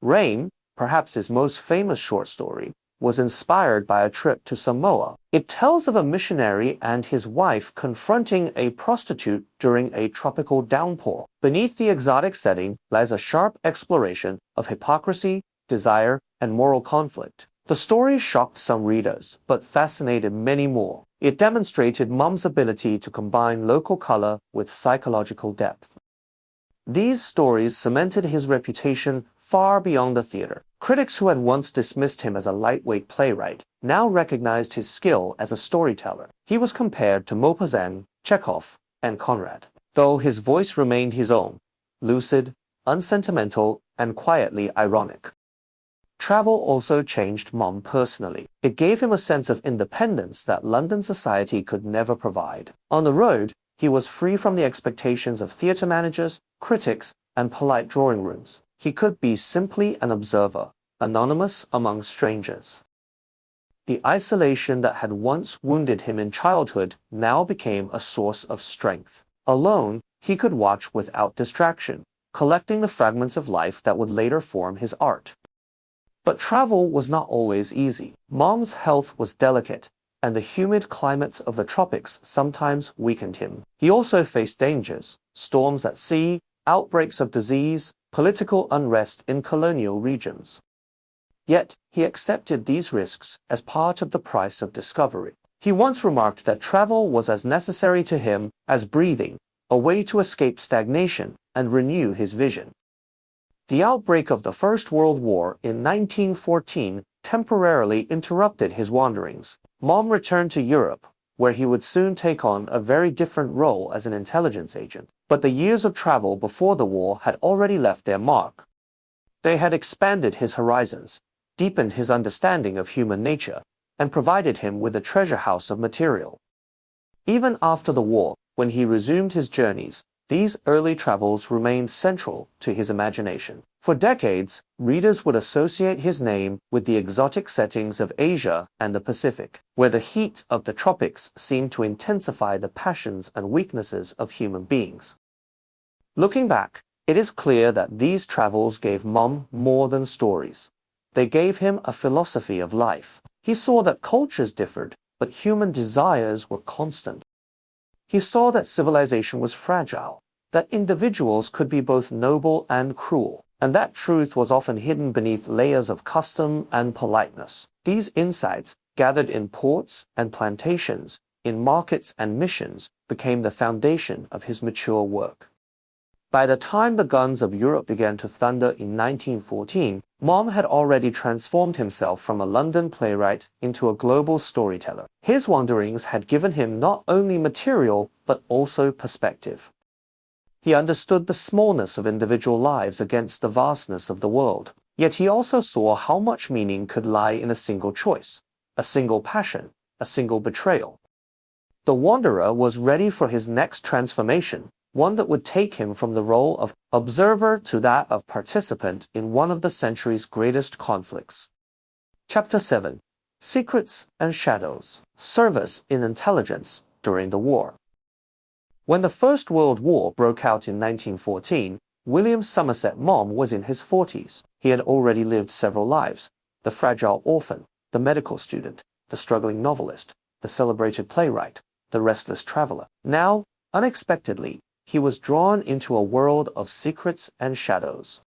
Rain, perhaps his most famous short story, was inspired by a trip to Samoa. It tells of a missionary and his wife confronting a prostitute during a tropical downpour. Beneath the exotic setting lies a sharp exploration of hypocrisy, desire, and moral conflict. The story shocked some readers, but fascinated many more. It demonstrated Maugham ability to combine local color with psychological depth. These stories cemented his reputation far beyond the theater. Critics who had once dismissed him as a lightweight playwright now recognized his skill as a storyteller. He was compared to Maupassant, Chekhov, and Conrad, though his voice remained his own, lucid, unsentimental, and quietly ironic. Travel also changed Maugham personally. It gave him a sense of independence that London society could never provide. On the road, he was free from the expectations of theatre managers, critics, and polite drawing rooms. He could be simply an observer, anonymous among strangers. The isolation that had once wounded him in childhood now became a source of strength. Alone, he could watch without distraction, collecting the fragments of life that would later form his art. But travel was not always easy. Maugham's health was delicate, and the humid climates of the tropics sometimes weakened him. He also faced dangers, storms at sea, outbreaks of disease, political unrest in colonial regions. Yet, he accepted these risks as part of the price of discovery. He once remarked that travel was as necessary to him as breathing, a way to escape stagnation and renew his vision. The outbreak of the First World War in 1914 temporarily interrupted his wanderings. Maugham returned to Europe, where he would soon take on a very different role as an intelligence agent. But the years of travel before the war had already left their mark. They had expanded his horizons, deepened his understanding of human nature, and provided him with a treasure house of material. Even after the war, when he resumed his journeys, these early travels remained central to his imagination. For decades, readers would associate his name with the exotic settings of Asia and the Pacific, where the heat of the tropics seemed to intensify the passions and weaknesses of human beings. Looking back, it is clear that these travels gave Maugham more than stories. They gave him a philosophy of life. He saw that cultures differed, but human desires were constant. He saw that civilization was fragile, that individuals could be both noble and cruel, and that truth was often hidden beneath layers of custom and politeness. These insights, gathered in ports and plantations, in markets and missions, became the foundation of his mature work. By the time the guns of Europe began to thunder in 1914, Maugham had already transformed himself from a London playwright into a global storyteller. His wanderings had given him not only material, but also perspective. He understood the smallness of individual lives against the vastness of the world. Yet he also saw how much meaning could lie in a single choice, a single passion, a single betrayal. The wanderer was ready for his next transformation, one that would take him from the role of observer to that of participant in one of the century's greatest conflicts. Chapter 7. Secrets and Shadows. Service in Intelligence during the War. When the First World War broke out in 1914, William Somerset Maugham was in his 40s. He had already lived several lives: the fragile orphan, the medical student, the struggling novelist, the celebrated playwright, the restless traveler. Now, unexpectedly, he was drawn into a world of secrets and shadows.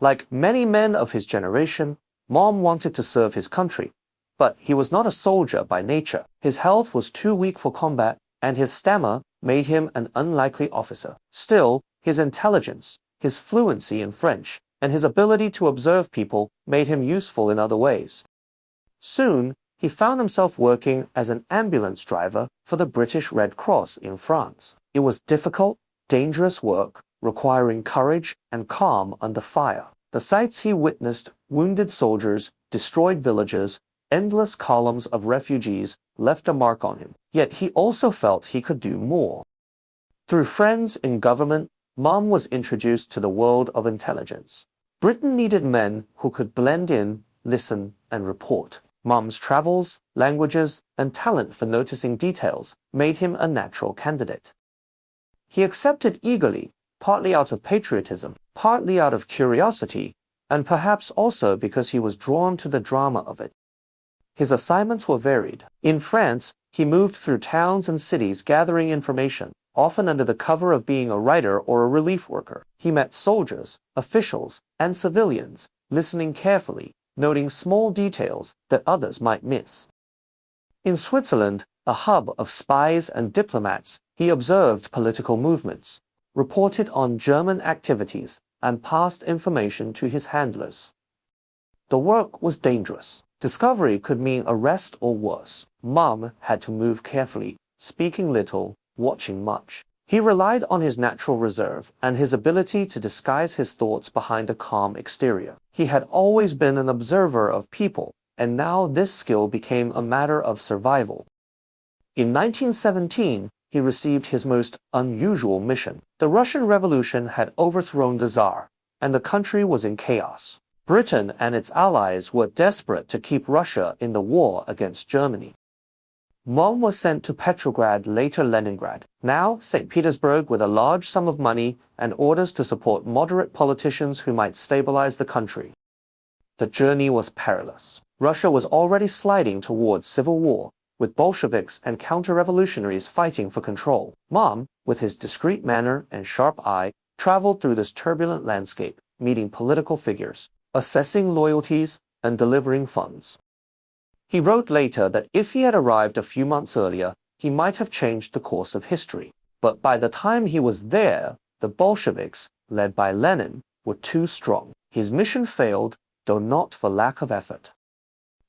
Like many men of his generation, Maugham wanted to serve his country, but he was not a soldier by nature. His health was too weak for combat, and his stammer made him an unlikely officer. Still, his intelligence, his fluency in French, and his ability to observe people made him useful in other ways. Soon, he found himself working as an ambulance driver for the British Red Cross in France. It was difficult, dangerous work, requiring courage and calm under fire. The sights he witnessed: wounded soldiers, destroyed villages, endless columns of refugees, left a mark on him. Yet he also felt he could do more. Through friends in government, Maugham was introduced to the world of intelligence. Britain needed men who could blend in, listen, and report. Maugham's travels, languages, and talent for noticing details made him a natural candidate. He accepted eagerly, partly out of patriotism, partly out of curiosity, and perhaps also because he was drawn to the drama of it. His assignments were varied. In France, he moved through towns and cities gathering information, often under the cover of being a writer or a relief worker. He met soldiers, officials, and civilians, listening carefully, noting small details that others might miss. In Switzerland, A hub of spies and diplomats, he observed political movements, reported on German activities, and passed information to his handlers. The work was dangerous. Discovery could mean arrest or worse. Maugham had to move carefully, speaking little, watching much. He relied on his natural reserve and his ability to disguise his thoughts behind a calm exterior. He had always been an observer of people, and now this skill became a matter of survival. In 1917, he received his most unusual mission. The Russian Revolution had overthrown the Tsar, and the country was in chaos. Britain and its allies were desperate to keep Russia in the war against Germany. Maugham was sent to Petrograd, later Leningrad, now St. Petersburg, with a large sum of money and orders to support moderate politicians who might stabilize the country. The journey was perilous. Russia was already sliding towards civil war, with Bolsheviks and counter-revolutionaries fighting for control. Maugham, with his discreet manner and sharp eye, traveled through this turbulent landscape, meeting political figures, assessing loyalties, and delivering funds. He wrote later that if he had arrived a few months earlier, he might have changed the course of history. But by the time he was there, the Bolsheviks, led by Lenin, were too strong. His mission failed, though not for lack of effort.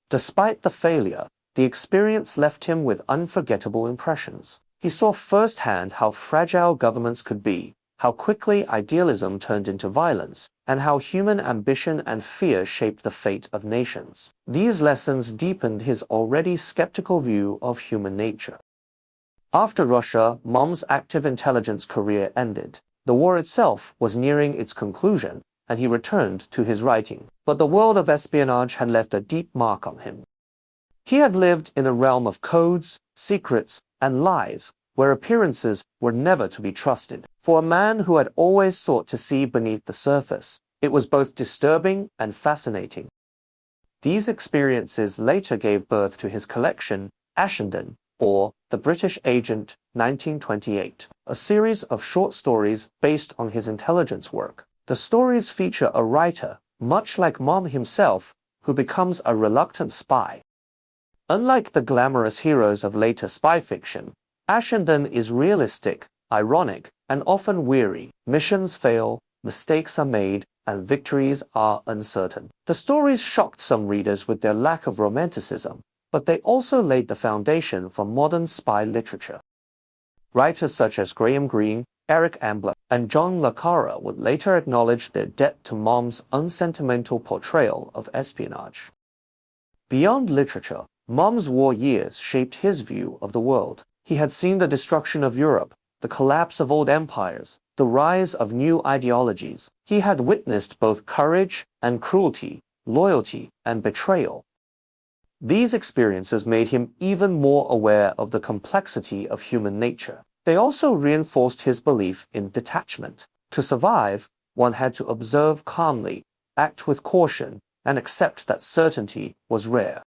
Despite the failure, the experience left him with unforgettable impressions. He saw firsthand how fragile governments could be, how quickly idealism turned into violence, and how human ambition and fear shaped the fate of nations. These lessons deepened his already skeptical view of human nature. After Russia, Maugham's active intelligence career ended. The war itself was nearing its conclusion, and he returned to his writing. But the world of espionage had left a deep mark on him. He had lived in a realm of codes, secrets, and lies, where appearances were never to be trusted. For a man who had always sought to see beneath the surface, it was both disturbing and fascinating. These experiences later gave birth to his collection, Ashendon, or The British Agent, 1928, a series of short stories based on his intelligence work. The stories feature a writer, much like Maugham himself, who becomes a reluctant spy. Unlike the glamorous heroes of later spy fiction, Ashendon is realistic, ironic, and often weary. Missions fail, mistakes are made, and victories are uncertain. The stories shocked some readers with their lack of romanticism, but they also laid the foundation for modern spy literature. Writers such as Graham Greene, Eric Ambler, and John le Carre would later acknowledge their debt to Maugham's unsentimental portrayal of espionage. Beyond literature, Maugham's war years shaped his view of the world. He had seen the destruction of Europe, the collapse of old empires, the rise of new ideologies. He had witnessed both courage and cruelty, loyalty and betrayal. These experiences made him even more aware of the complexity of human nature. They also reinforced his belief in detachment. To survive, one had to observe calmly, act with caution, and accept that certainty was rare.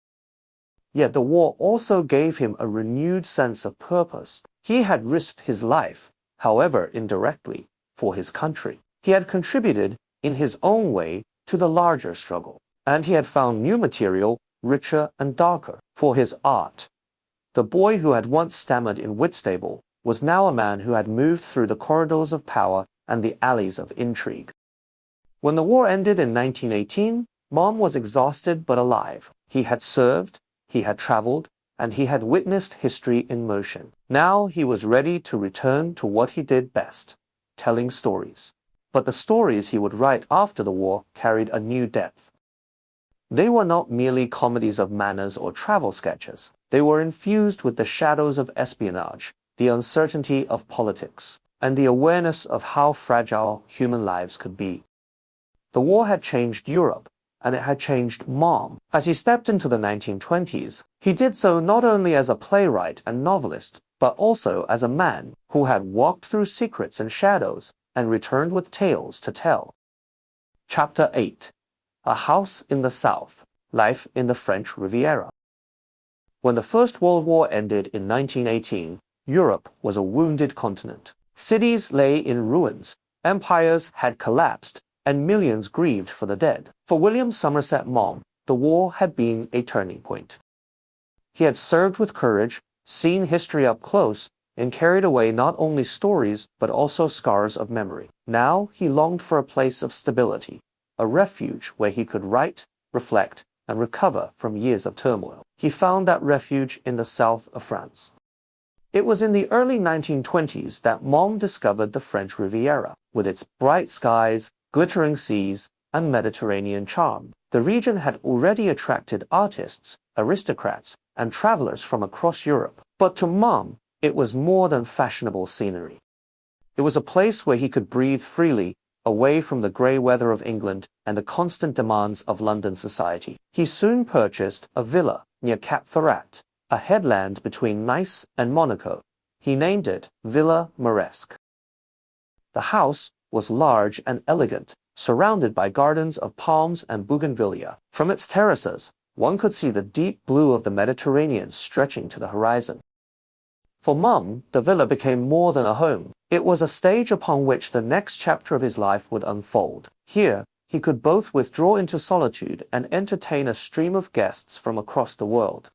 Yet the war also gave him a renewed sense of purpose. He had risked his life, however indirectly, for his country. He had contributed, in his own way, to the larger struggle. And he had found new material, richer and darker, for his art. The boy who had once stammered in Whitstable was now a man who had moved through the corridors of power and the alleys of intrigue. When the war ended in 1918, Maugham was exhausted but alive. He had served, he had traveled, and he had witnessed history in motion. Now he was ready to return to what he did best, telling stories. But the stories he would write after the war carried a new depth. They were not merely comedies of manners or travel sketches. They were infused with the shadows of espionage, the uncertainty of politics, and the awareness of how fragile human lives could be. The war had changed Europe, and it had changed Maugham. As he stepped into the 1920s, he did so not only as a playwright and novelist, but also as a man who had walked through secrets and shadows and returned with tales to tell. Chapter 8. A House in the South, Life in the French Riviera. When the First World War ended in 1918, Europe was a wounded continent. Cities lay in ruins, empires had collapsed, and millions grieved for the dead. For William Somerset Maugham, the war had been a turning point. He had served with courage, seen history up close, and carried away not only stories but also scars of memory. Now he longed for a place of stability, a refuge where he could write, reflect, and recover from years of turmoil. He found that refuge in the south of France. It was in the early 1920s that Maugham discovered the French Riviera, with its bright skies, glittering seas, and Mediterranean charm. The region had already attracted artists, aristocrats, and travelers from across Europe. But to Maugham, it was more than fashionable scenery. It was a place where he could breathe freely, away from the grey weather of England and the constant demands of London society. He soon purchased a villa near Cap Ferrat, a headland between Nice and Monaco. He named it Villa Mauresque. The house was large and elegant, surrounded by gardens of palms and bougainvillea. From its terraces, one could see the deep blue of the Mediterranean stretching to the horizon. For Maugham, the villa became more than a home. It was a stage upon which the next chapter of his life would unfold. Here, he could both withdraw into solitude and entertain a stream of guests from across the world.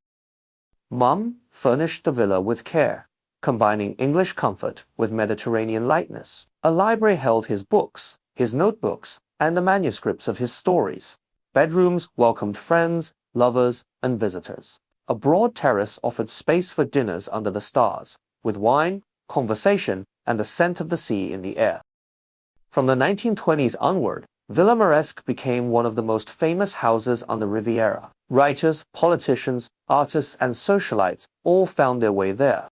Maugham furnished the villa with care, combining English comfort with Mediterranean lightness. A library held his books, his notebooks, and the manuscripts of his stories. Bedrooms welcomed friends, lovers, and visitors. A broad terrace offered space for dinners under the stars, with wine, conversation, and the scent of the sea in the air. From the 1920s onward, Villa Mauresque became one of the most famous houses on the Riviera. Writers, politicians, artists, and socialites all found their way there.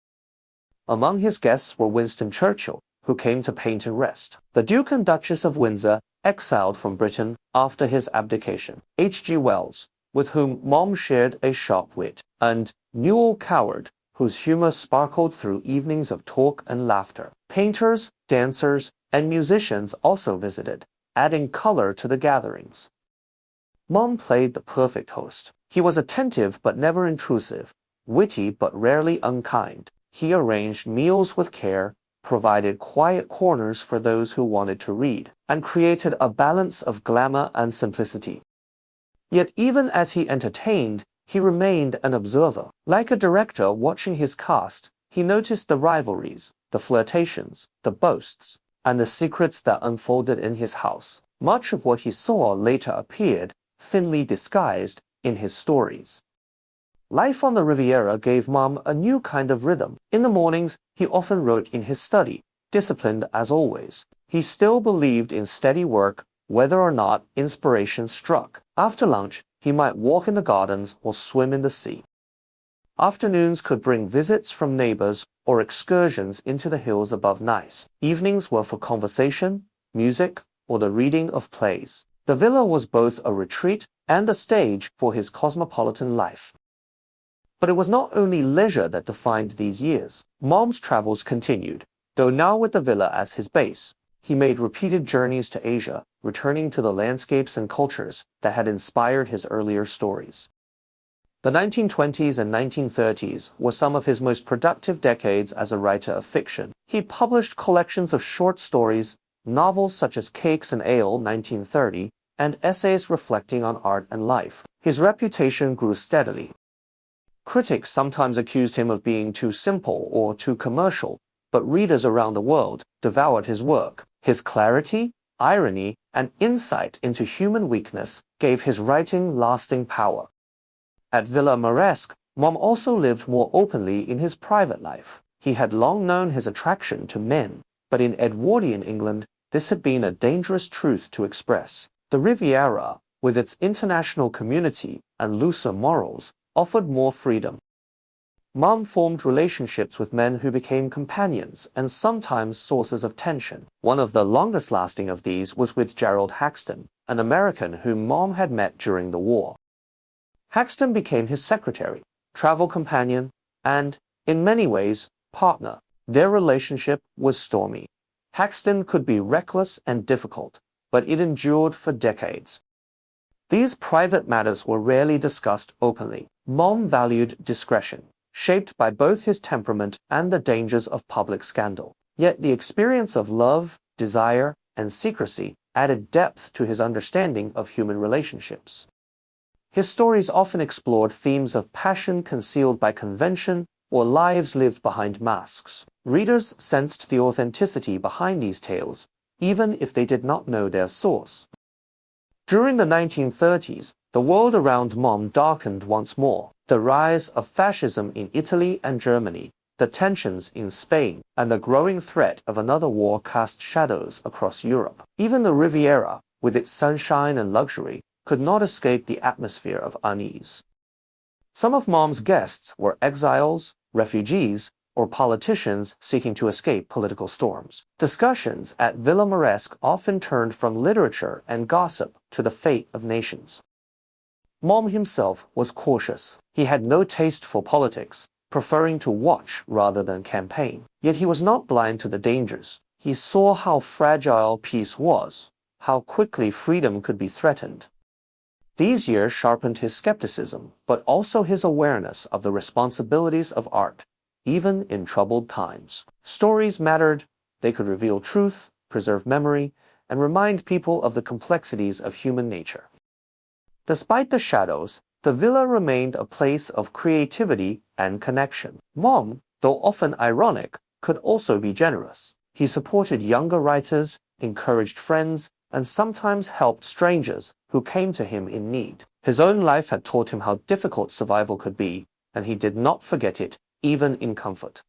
Among his guests were Winston Churchill, who came to paint and rest, the Duke and Duchess of Windsor, exiled from Britain after his abdication, H.G. Wells, with whom Maugham shared a sharp wit, and Newell Coward, whose humor sparkled through evenings of talk and laughter. Painters, dancers, and musicians also visited, adding color to the gatherings. Maugham played the perfect host. He was attentive but never intrusive, witty but rarely unkind. He arranged meals with care, provided quiet corners for those who wanted to read, and created a balance of glamour and simplicity. Yet even as he entertained, he remained an observer. Like a director watching his cast, he noticed the rivalries, the flirtations, the boasts, and the secrets that unfolded in his house. Much of what he saw later appeared, thinly disguised, in his stories. Life on the Riviera gave Maugham a new kind of rhythm. In the mornings, he often wrote in his study, disciplined as always. He still believed in steady work, whether or not inspiration struck. After lunch, he might walk in the gardens or swim in the sea. Afternoons could bring visits from neighbors or excursions into the hills above Nice. Evenings were for conversation, music, or the reading of plays. The villa was both a retreat and a stage for his cosmopolitan life. But it was not only leisure that defined these years. Maugham's travels continued, though now with the villa as his base. He made repeated journeys to Asia, returning to the landscapes and cultures that had inspired his earlier stories. The 1920s and 1930s were some of his most productive decades as a writer of fiction. He published collections of short stories, novels such as Cakes and Ale 1930, and essays reflecting on art and life. His reputation grew steadily. Critics sometimes accused him of being too simple or too commercial, but readers around the world devoured his work. His clarity, irony, and insight into human weakness gave his writing lasting power. At Villa Mauresque, Maugham also lived more openly in his private life. He had long known his attraction to men, but in Edwardian England, this had been a dangerous truth to express. The Riviera, with its international community and looser morals, offered more freedom. Maugham formed relationships with men who became companions and sometimes sources of tension. One of the longest-lasting of these was with Gerald Haxton, an American whom Maugham had met during the war. Haxton became his secretary, travel companion, and, in many ways, partner. Their relationship was stormy. Haxton could be reckless and difficult, but it endured for decades. These private matters were rarely discussed openly. Maugham valued discretion, shaped by both his temperament and the dangers of public scandal. Yet the experience of love, desire, and secrecy added depth to his understanding of human relationships. His stories often explored themes of passion concealed by convention or lives lived behind masks. Readers sensed the authenticity behind these tales, even if they did not know their source. During the 1930s, the world around Maugham darkened once more. The rise of fascism in Italy and Germany, the tensions in Spain, and the growing threat of another war cast shadows across Europe. Even the Riviera, with its sunshine and luxury, could not escape the atmosphere of unease. Some of Maugham's guests were exiles, refugees, or politicians seeking to escape political storms. Discussions at Villa Maugham often turned from literature and gossip to the fate of nations. Maugham himself was cautious. He had no taste for politics, preferring to watch rather than campaign. Yet he was not blind to the dangers. He saw how fragile peace was, how quickly freedom could be threatened. These years sharpened his skepticism, but also his awareness of the responsibilities of art, even in troubled times. Stories mattered. They could reveal truth, preserve memory, and remind people of the complexities of human nature. Despite the shadows, the villa remained a place of creativity and connection. Maugham, though often ironic, could also be generous. He supported younger writers, encouraged friends, and sometimes helped strangers who came to him in need. His own life had taught him how difficult survival could be, and he did not forget it, even in comfort.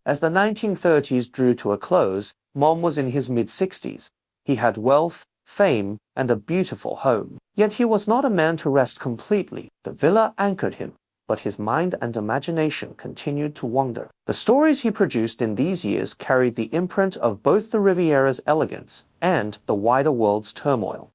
As the 1930s drew to a close, Maugham was in his mid-60s. He had wealth, fame, and a beautiful home. Yet he was not a man to rest completely. The villa anchored him, but his mind and imagination continued to wander. The stories he produced in these years carried the imprint of both the Riviera's elegance and the wider world's turmoil.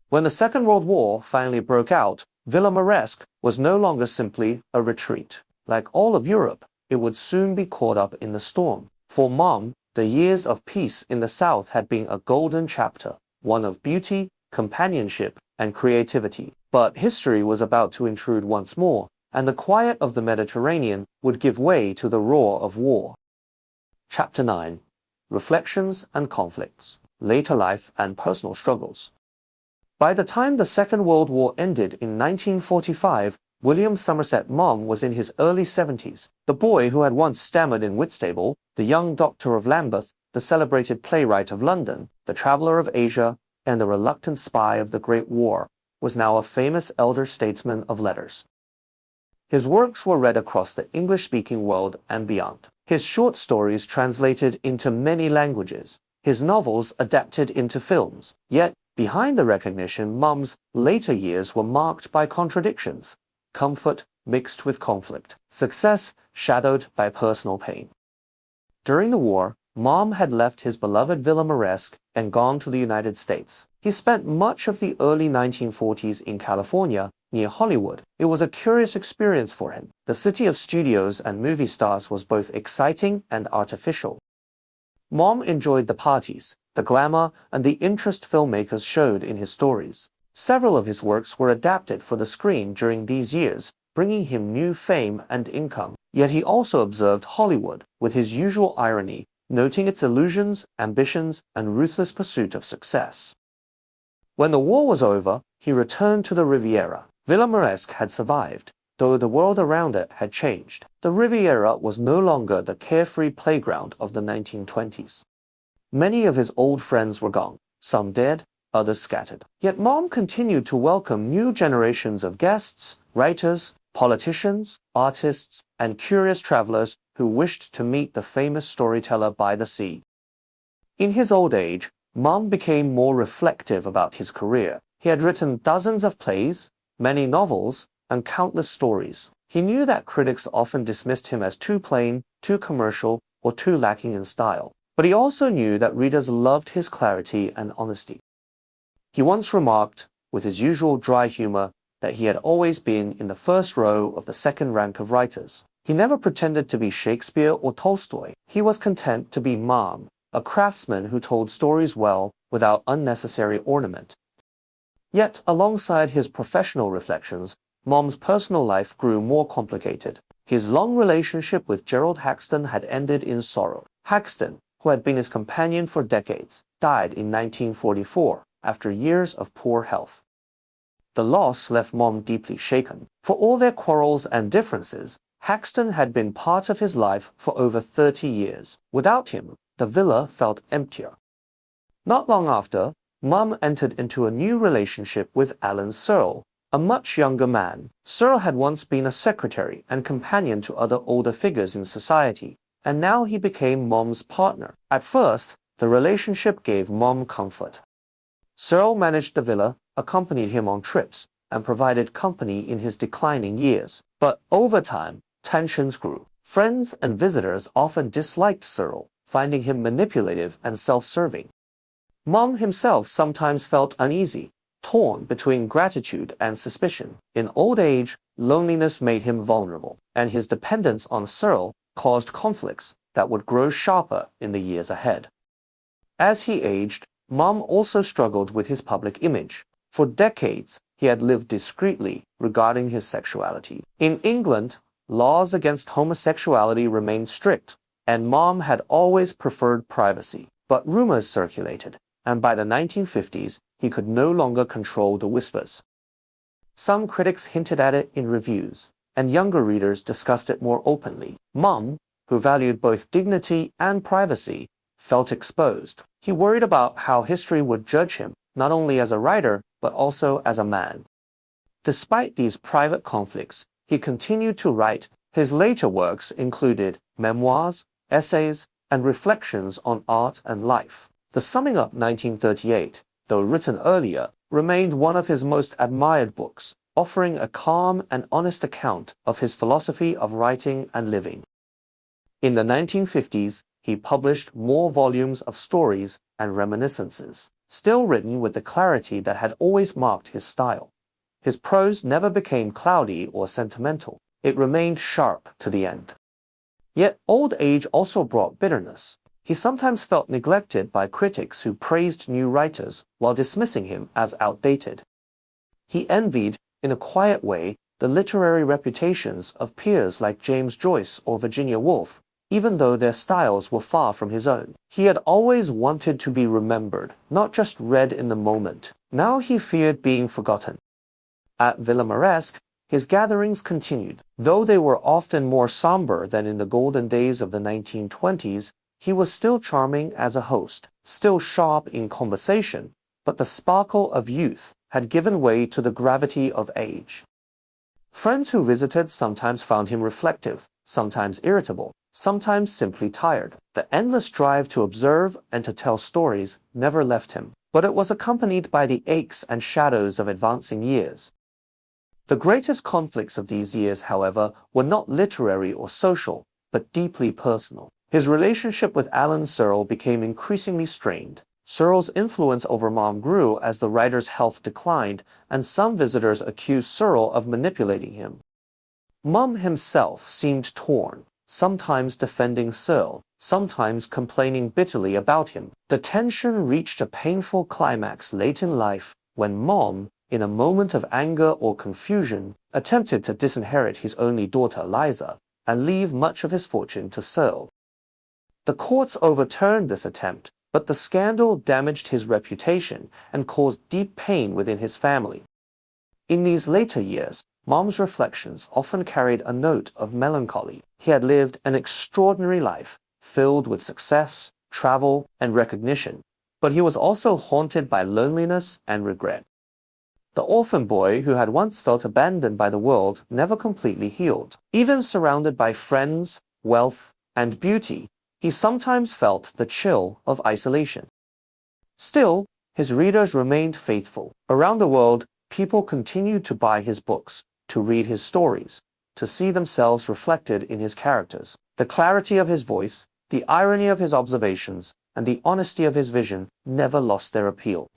When the Second World War finally broke out, Villa Maugham was no longer simply a retreat. Like all of Europe, it would soon be caught up in the storm. For Maugham, the years of peace in the South had been a golden chapter, one of beauty, companionship, and creativity. But history was about to intrude once more, and the quiet of the Mediterranean would give way to the roar of war. Chapter 9. Reflections and Conflicts. Later Life and Personal Struggles. By the time the Second World War ended in 1945, William Somerset Maugham was in his early 70s. The boy who had once stammered in Whitstable, the young doctor of Lambeth, the celebrated playwright of London, the traveller of Asia, and the reluctant spy of the Great War, was now a famous elder statesman of letters. His works were read across the English-speaking world and beyond. His short stories translated into many languages, his novels adapted into films. Yet, behind the recognition, Maugham's later years were marked by contradictions, comfort mixed with conflict, success shadowed by personal pain. During the war, Maugham had left his beloved Villa Maugham and gone to the United States. He spent much of the early 1940s in California, near Hollywood. It was a curious experience for him. The city of studios and movie stars was both exciting and artificial. Maugham enjoyed the parties, the glamour, and the interest filmmakers showed in his stories. Several of his works were adapted for the screen during these years, bringing him new fame and income. Yet he also observed Hollywood with his usual irony, noting its illusions, ambitions, and ruthless pursuit of success. When the war was over, he returned to the Riviera. Villa Maugham had survived, though the world around it had changed. The Riviera was no longer the carefree playground of the 1920s. Many of his old friends were gone, some dead, others scattered. Yet Maugham continued to welcome new generations of guests, writers, politicians, artists, and curious travelers who wished to meet the famous storyteller by the sea. In his old age, Maugham became more reflective about his career. He had written dozens of plays, many novels, and countless stories. He knew that critics often dismissed him as too plain, too commercial, or too lacking in style. But he also knew that readers loved his clarity and honesty. He once remarked, with his usual dry humor, that he had always been in the first row of the second rank of writers. He never pretended to be Shakespeare or Tolstoy. He was content to be Maugham, a craftsman who told stories well without unnecessary ornament. Yet, alongside his professional reflections, Maugham's personal life grew more complicated. His long relationship with Gerald Haxton had ended in sorrow. Haxton, who had been his companion for decades, died in 1944 after years of poor health. The loss left Maugham deeply shaken. For all their quarrels and differences, Haxton had been part of his life for over 30 years. Without him, the villa felt emptier. Not long after, Mum entered into a new relationship with Alan Searle, a much younger man. Searle had once been a secretary and companion to other older figures in society, and now he became Mum's partner. At first, the relationship gave Mum comfort. Searle managed the villa, accompanied him on trips, and provided company in his declining years. But over time, tensions grew. Friends and visitors often disliked Searle, finding him manipulative and self-serving. Mum himself sometimes felt uneasy, torn between gratitude and suspicion. In old age, loneliness made him vulnerable, and his dependence on Searle caused conflicts that would grow sharper in the years ahead. As he aged, Mum also struggled with his public image. For decades, he had lived discreetly regarding his sexuality. In England, laws against homosexuality remained strict, and Mum had always preferred privacy. But rumors circulated, and by the 1950s, he could no longer control the whispers. Some critics hinted at it in reviews, and younger readers discussed it more openly. Mum, who valued both dignity and privacy, felt exposed. He worried about how history would judge him, not only as a writer, but also as a man. Despite these private conflicts, he continued to write. His later works included memoirs, essays, and reflections on art and life. The Summing Up 1938, though written earlier, remained one of his most admired books, offering a calm and honest account of his philosophy of writing and living. In the 1950s, he published more volumes of stories and reminiscences, still written with the clarity that had always marked his style. His prose never became cloudy or sentimental. It remained sharp to the end. Yet old age also brought bitterness. He sometimes felt neglected by critics who praised new writers while dismissing him as outdated. He envied, in a quiet way, the literary reputations of peers like James Joyce or Virginia Woolf, even though their styles were far from his own. He had always wanted to be remembered, not just read in the moment. Now he feared being forgotten. At Villa Maresque, his gatherings continued. Though they were often more somber than in the golden days of the 1920s, he was still charming as a host, still sharp in conversation, but the sparkle of youth had given way to the gravity of age. Friends who visited sometimes found him reflective, sometimes irritable, sometimes simply tired. The endless drive to observe and to tell stories never left him, but it was accompanied by the aches and shadows of advancing years. The greatest conflicts of these years, however, were not literary or social, but deeply personal. His relationship with Alan Searle became increasingly strained. Searle's influence over Maugham grew as the writer's health declined, and some visitors accused Searle of manipulating him. Maugham himself seemed torn, sometimes defending Searle, sometimes complaining bitterly about him. The tension reached a painful climax late in life when Maugham, in a moment of anger or confusion, attempted to disinherit his only daughter Liza and leave much of his fortune to Searle. The courts overturned this attempt, but the scandal damaged his reputation and caused deep pain within his family. In these later years, Maugham's reflections often carried a note of melancholy. He had lived an extraordinary life, filled with success, travel, and recognition, but he was also haunted by loneliness and regret. The orphan boy who had once felt abandoned by the world never completely healed. Even surrounded by friends, wealth, and beauty, he sometimes felt the chill of isolation. Still, his readers remained faithful. Around the world, people continued to buy his books, to read his stories, to see themselves reflected in his characters. The clarity of his voice, the irony of his observations, and the honesty of his vision never lost their appeal.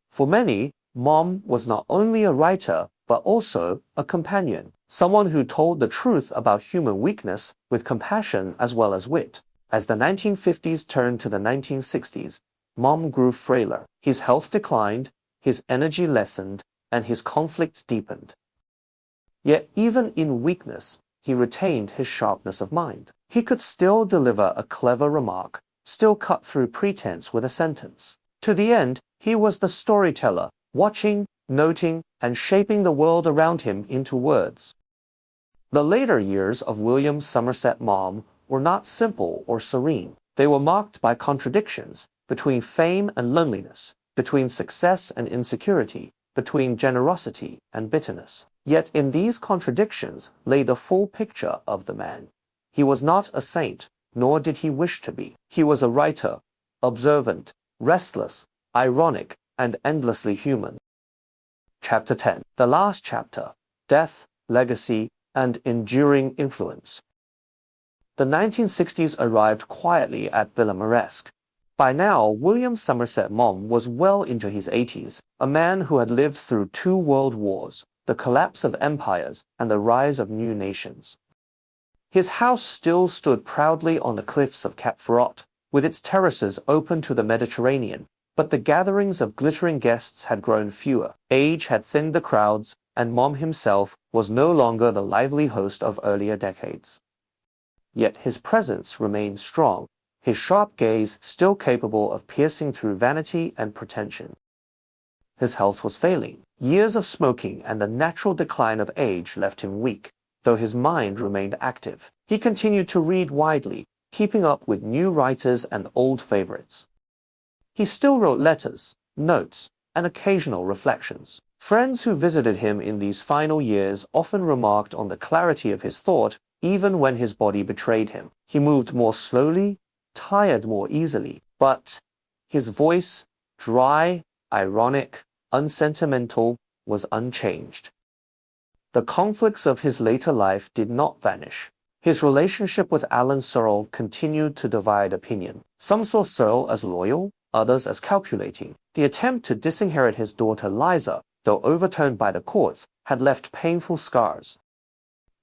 For many, Maugham was not only a writer, but also a companion, someone who told the truth about human weakness with compassion as well as wit. As the 1950s turned to the 1960s, Maugham grew frailer. His health declined, his energy lessened, and his conflicts deepened. Yet even in weakness, he retained his sharpness of mind. He could still deliver a clever remark, still cut through pretense with a sentence. To the end, he was the storyteller, watching, noting, and shaping the world around him into words. The later years of William Somerset Maugham were not simple or serene. They were marked by contradictions between fame and loneliness, between success and insecurity, between generosity and bitterness. Yet in these contradictions lay the full picture of the man. He was not a saint, nor did he wish to be. He was a writer, observant, restless, ironic, and endlessly human. Chapter 10. The last chapter: Death, Legacy, and Enduring Influence. The 1960s arrived quietly at Villa Maugham. By now, William Somerset Maugham was well into his 80s, a man who had lived through 2 world wars, the collapse of empires, and the rise of new nations. His house still stood proudly on the cliffs of Cap Ferrat, with its terraces open to the Mediterranean, but the gatherings of glittering guests had grown fewer. Age had thinned the crowds, and Maugham himself was no longer the lively host of earlier decades. Yet his presence remained strong, his sharp gaze still capable of piercing through vanity and pretension. His health was failing. Years of smoking and the natural decline of age left him weak, though his mind remained active. He continued to read widely, keeping up with new writers and old favorites. He still wrote letters, notes, and occasional reflections. Friends who visited him in these final years often remarked on the clarity of his thought, even when his body betrayed him. He moved more slowly, tired more easily, but his voice, dry, ironic, unsentimental, was unchanged. The conflicts of his later life did not vanish. His relationship with Alan Searle continued to divide opinion. Some saw Searle as loyal, others as calculating. The attempt to disinherit his daughter Liza, though overturned by the courts, had left painful scars.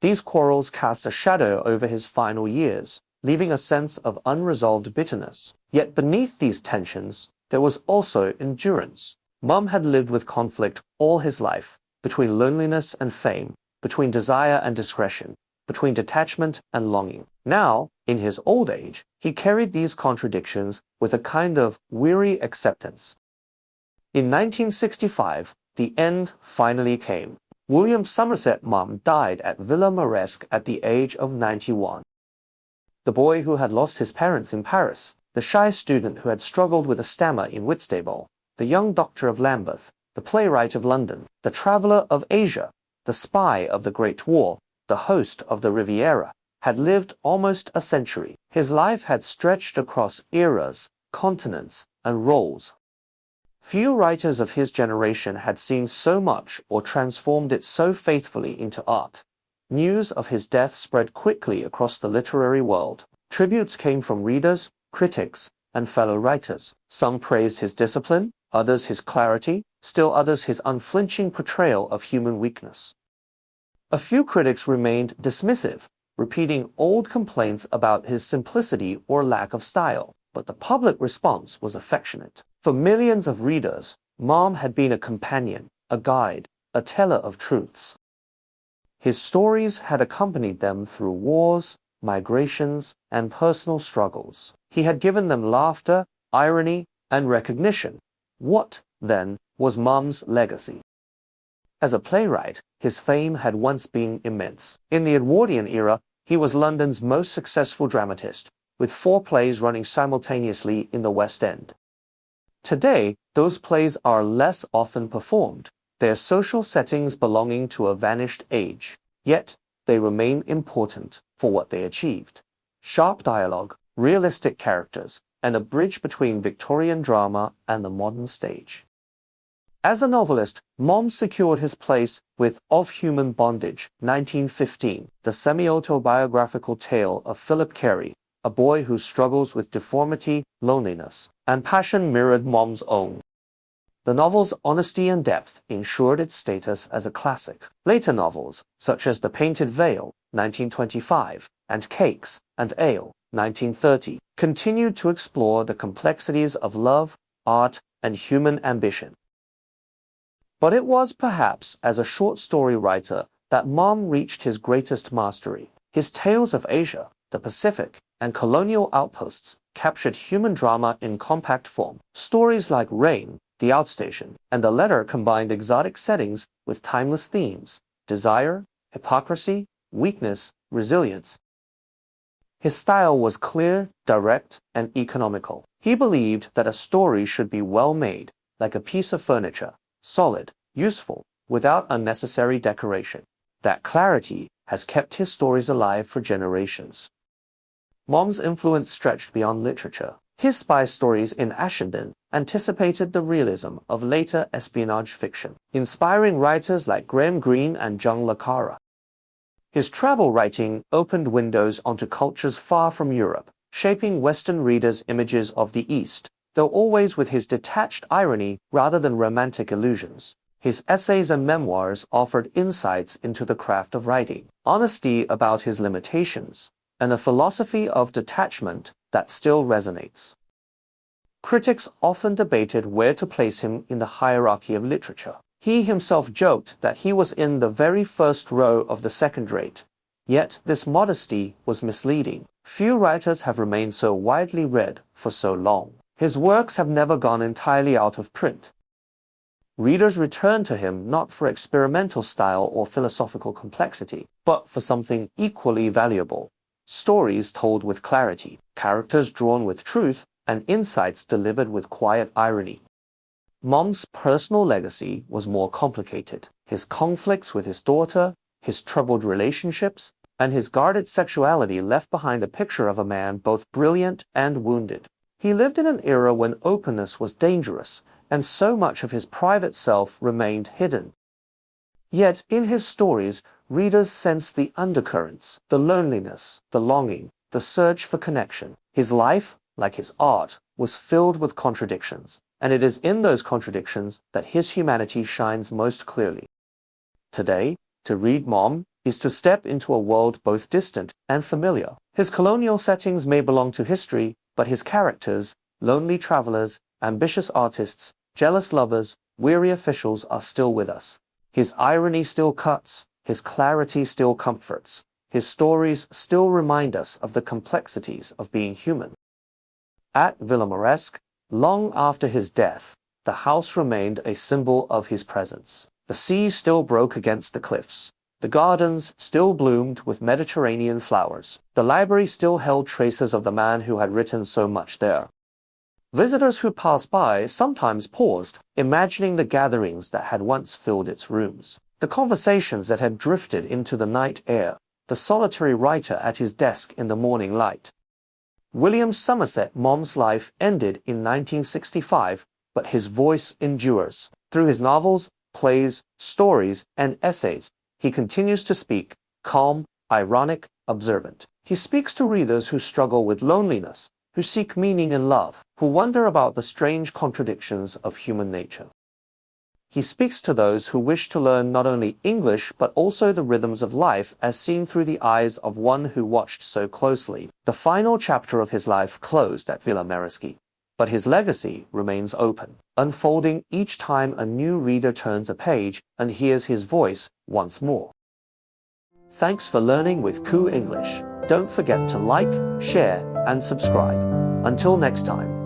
These quarrels cast a shadow over his final years, leaving a sense of unresolved bitterness. Yet beneath these tensions, there was also endurance. Maugham had lived with conflict all his life, between loneliness and fame, between desire and discretion, between detachment and longing. Now, in his old age, he carried these contradictions with a kind of weary acceptance. In 1965, the end finally came. William Somerset Maugham died at Villa Maugham at the age of 91. The boy who had lost his parents in Paris, the shy student who had struggled with a stammer in Whitstable, the young doctor of Lambeth, the playwright of London, the traveller of Asia, the spy of the Great War, the host of the Riviera, had lived almost a century. His life had stretched across eras, continents, and roles. Few writers of his generation had seen so much or transformed it so faithfully into art. News of his death spread quickly across the literary world. Tributes came from readers, critics, and fellow writers. Some praised his discipline, others his clarity, still others his unflinching portrayal of human weakness. A few critics remained dismissive, repeating old complaints about his simplicity or lack of style, but the public response was affectionate. For millions of readers, Maugham had been a companion, a guide, a teller of truths. His stories had accompanied them through wars, migrations, and personal struggles. He had given them laughter, irony, and recognition. What, then, was Maugham's legacy? As a playwright, his fame had once been immense. In the Edwardian era, he was London's most successful dramatist, with 4 plays running simultaneously in the West End. Today, those plays are less often performed, their social settings belonging to a vanished age. Yet, they remain important for what they achieved. Sharp dialogue, realistic characters, and a bridge between Victorian drama and the modern stage. As a novelist, Maugham secured his place with Of Human Bondage, 1915, the semi-autobiographical tale of Philip Carey, a boy who struggles with deformity, loneliness, and passion mirrored Maugham's own. The novel's honesty and depth ensured its status as a classic. Later novels, such as The Painted Veil, 1925, and Cakes and Ale, 1930, continued to explore the complexities of love, art, and human ambition. But it was perhaps as a short story writer that Maugham reached his greatest mastery. His tales of Asia, the Pacific, and colonial outposts captured human drama in compact form. Stories like Rain, The Outstation, and The Letter combined exotic settings with timeless themes: desire, hypocrisy, weakness, resilience. His style was clear, direct, and economical. He believed that a story should be well made, like a piece of furniture, solid, useful, without unnecessary decoration. That clarity has kept his stories alive for generations. Maugham's influence stretched beyond literature. His spy stories in Ashendon anticipated the realism of later espionage fiction, inspiring writers like Graham Greene and John le Carre. His travel writing opened windows onto cultures far from Europe, shaping Western readers' images of the East, though always with his detached irony rather than romantic illusions. His essays and memoirs offered insights into the craft of writing, honesty about his limitations, and a philosophy of detachment that still resonates. Critics often debated where to place him in the hierarchy of literature. He himself joked that he was in the very first row of the second rate. Yet this modesty was misleading. Few writers have remained so widely read for so long. His works have never gone entirely out of print. Readers return to him not for experimental style or philosophical complexity, but for something equally valuable: stories told with clarity, characters drawn with truth, and insights delivered with quiet irony. Maugham's personal legacy was more complicated. His conflicts with his daughter, his troubled relationships, and his guarded sexuality left behind a picture of a man both brilliant and wounded. He lived in an era when openness was dangerous, and so much of his private self remained hidden. Yet, in his stories, readers sensed the undercurrents, the loneliness, the longing, the search for connection. His life, like his art, was filled with contradictions, and it is in those contradictions that his humanity shines most clearly. Today, to read Maugham is to step into a world both distant and familiar. His colonial settings may belong to history, but his characters, lonely travelers, ambitious artists, jealous lovers, weary officials are still with us. His irony still cuts, his clarity still comforts, his stories still remind us of the complexities of being human. At Villa Maugham, long after his death, the house remained a symbol of his presence. The sea still broke against the cliffs. The gardens still bloomed with Mediterranean flowers. The library still held traces of the man who had written so much there. Visitors who passed by sometimes paused, imagining the gatherings that had once filled its rooms, the conversations that had drifted into the night air, the solitary writer at his desk in the morning light. William Somerset Maugham's life ended in 1965, but his voice endures. Through his novels, plays, stories, and essays, he continues to speak, calm, ironic, observant. He speaks to readers who struggle with loneliness, who seek meaning in love, who wonder about the strange contradictions of human nature. He speaks to those who wish to learn not only English but also the rhythms of life as seen through the eyes of one who watched so closely. The final chapter of his life closed at Villa Maugham, but his legacy remains open, unfolding each time a new reader turns a page and hears his voice once more. Thanks for learning with Ku English. Don't forget to like, share, and subscribe. Until next time.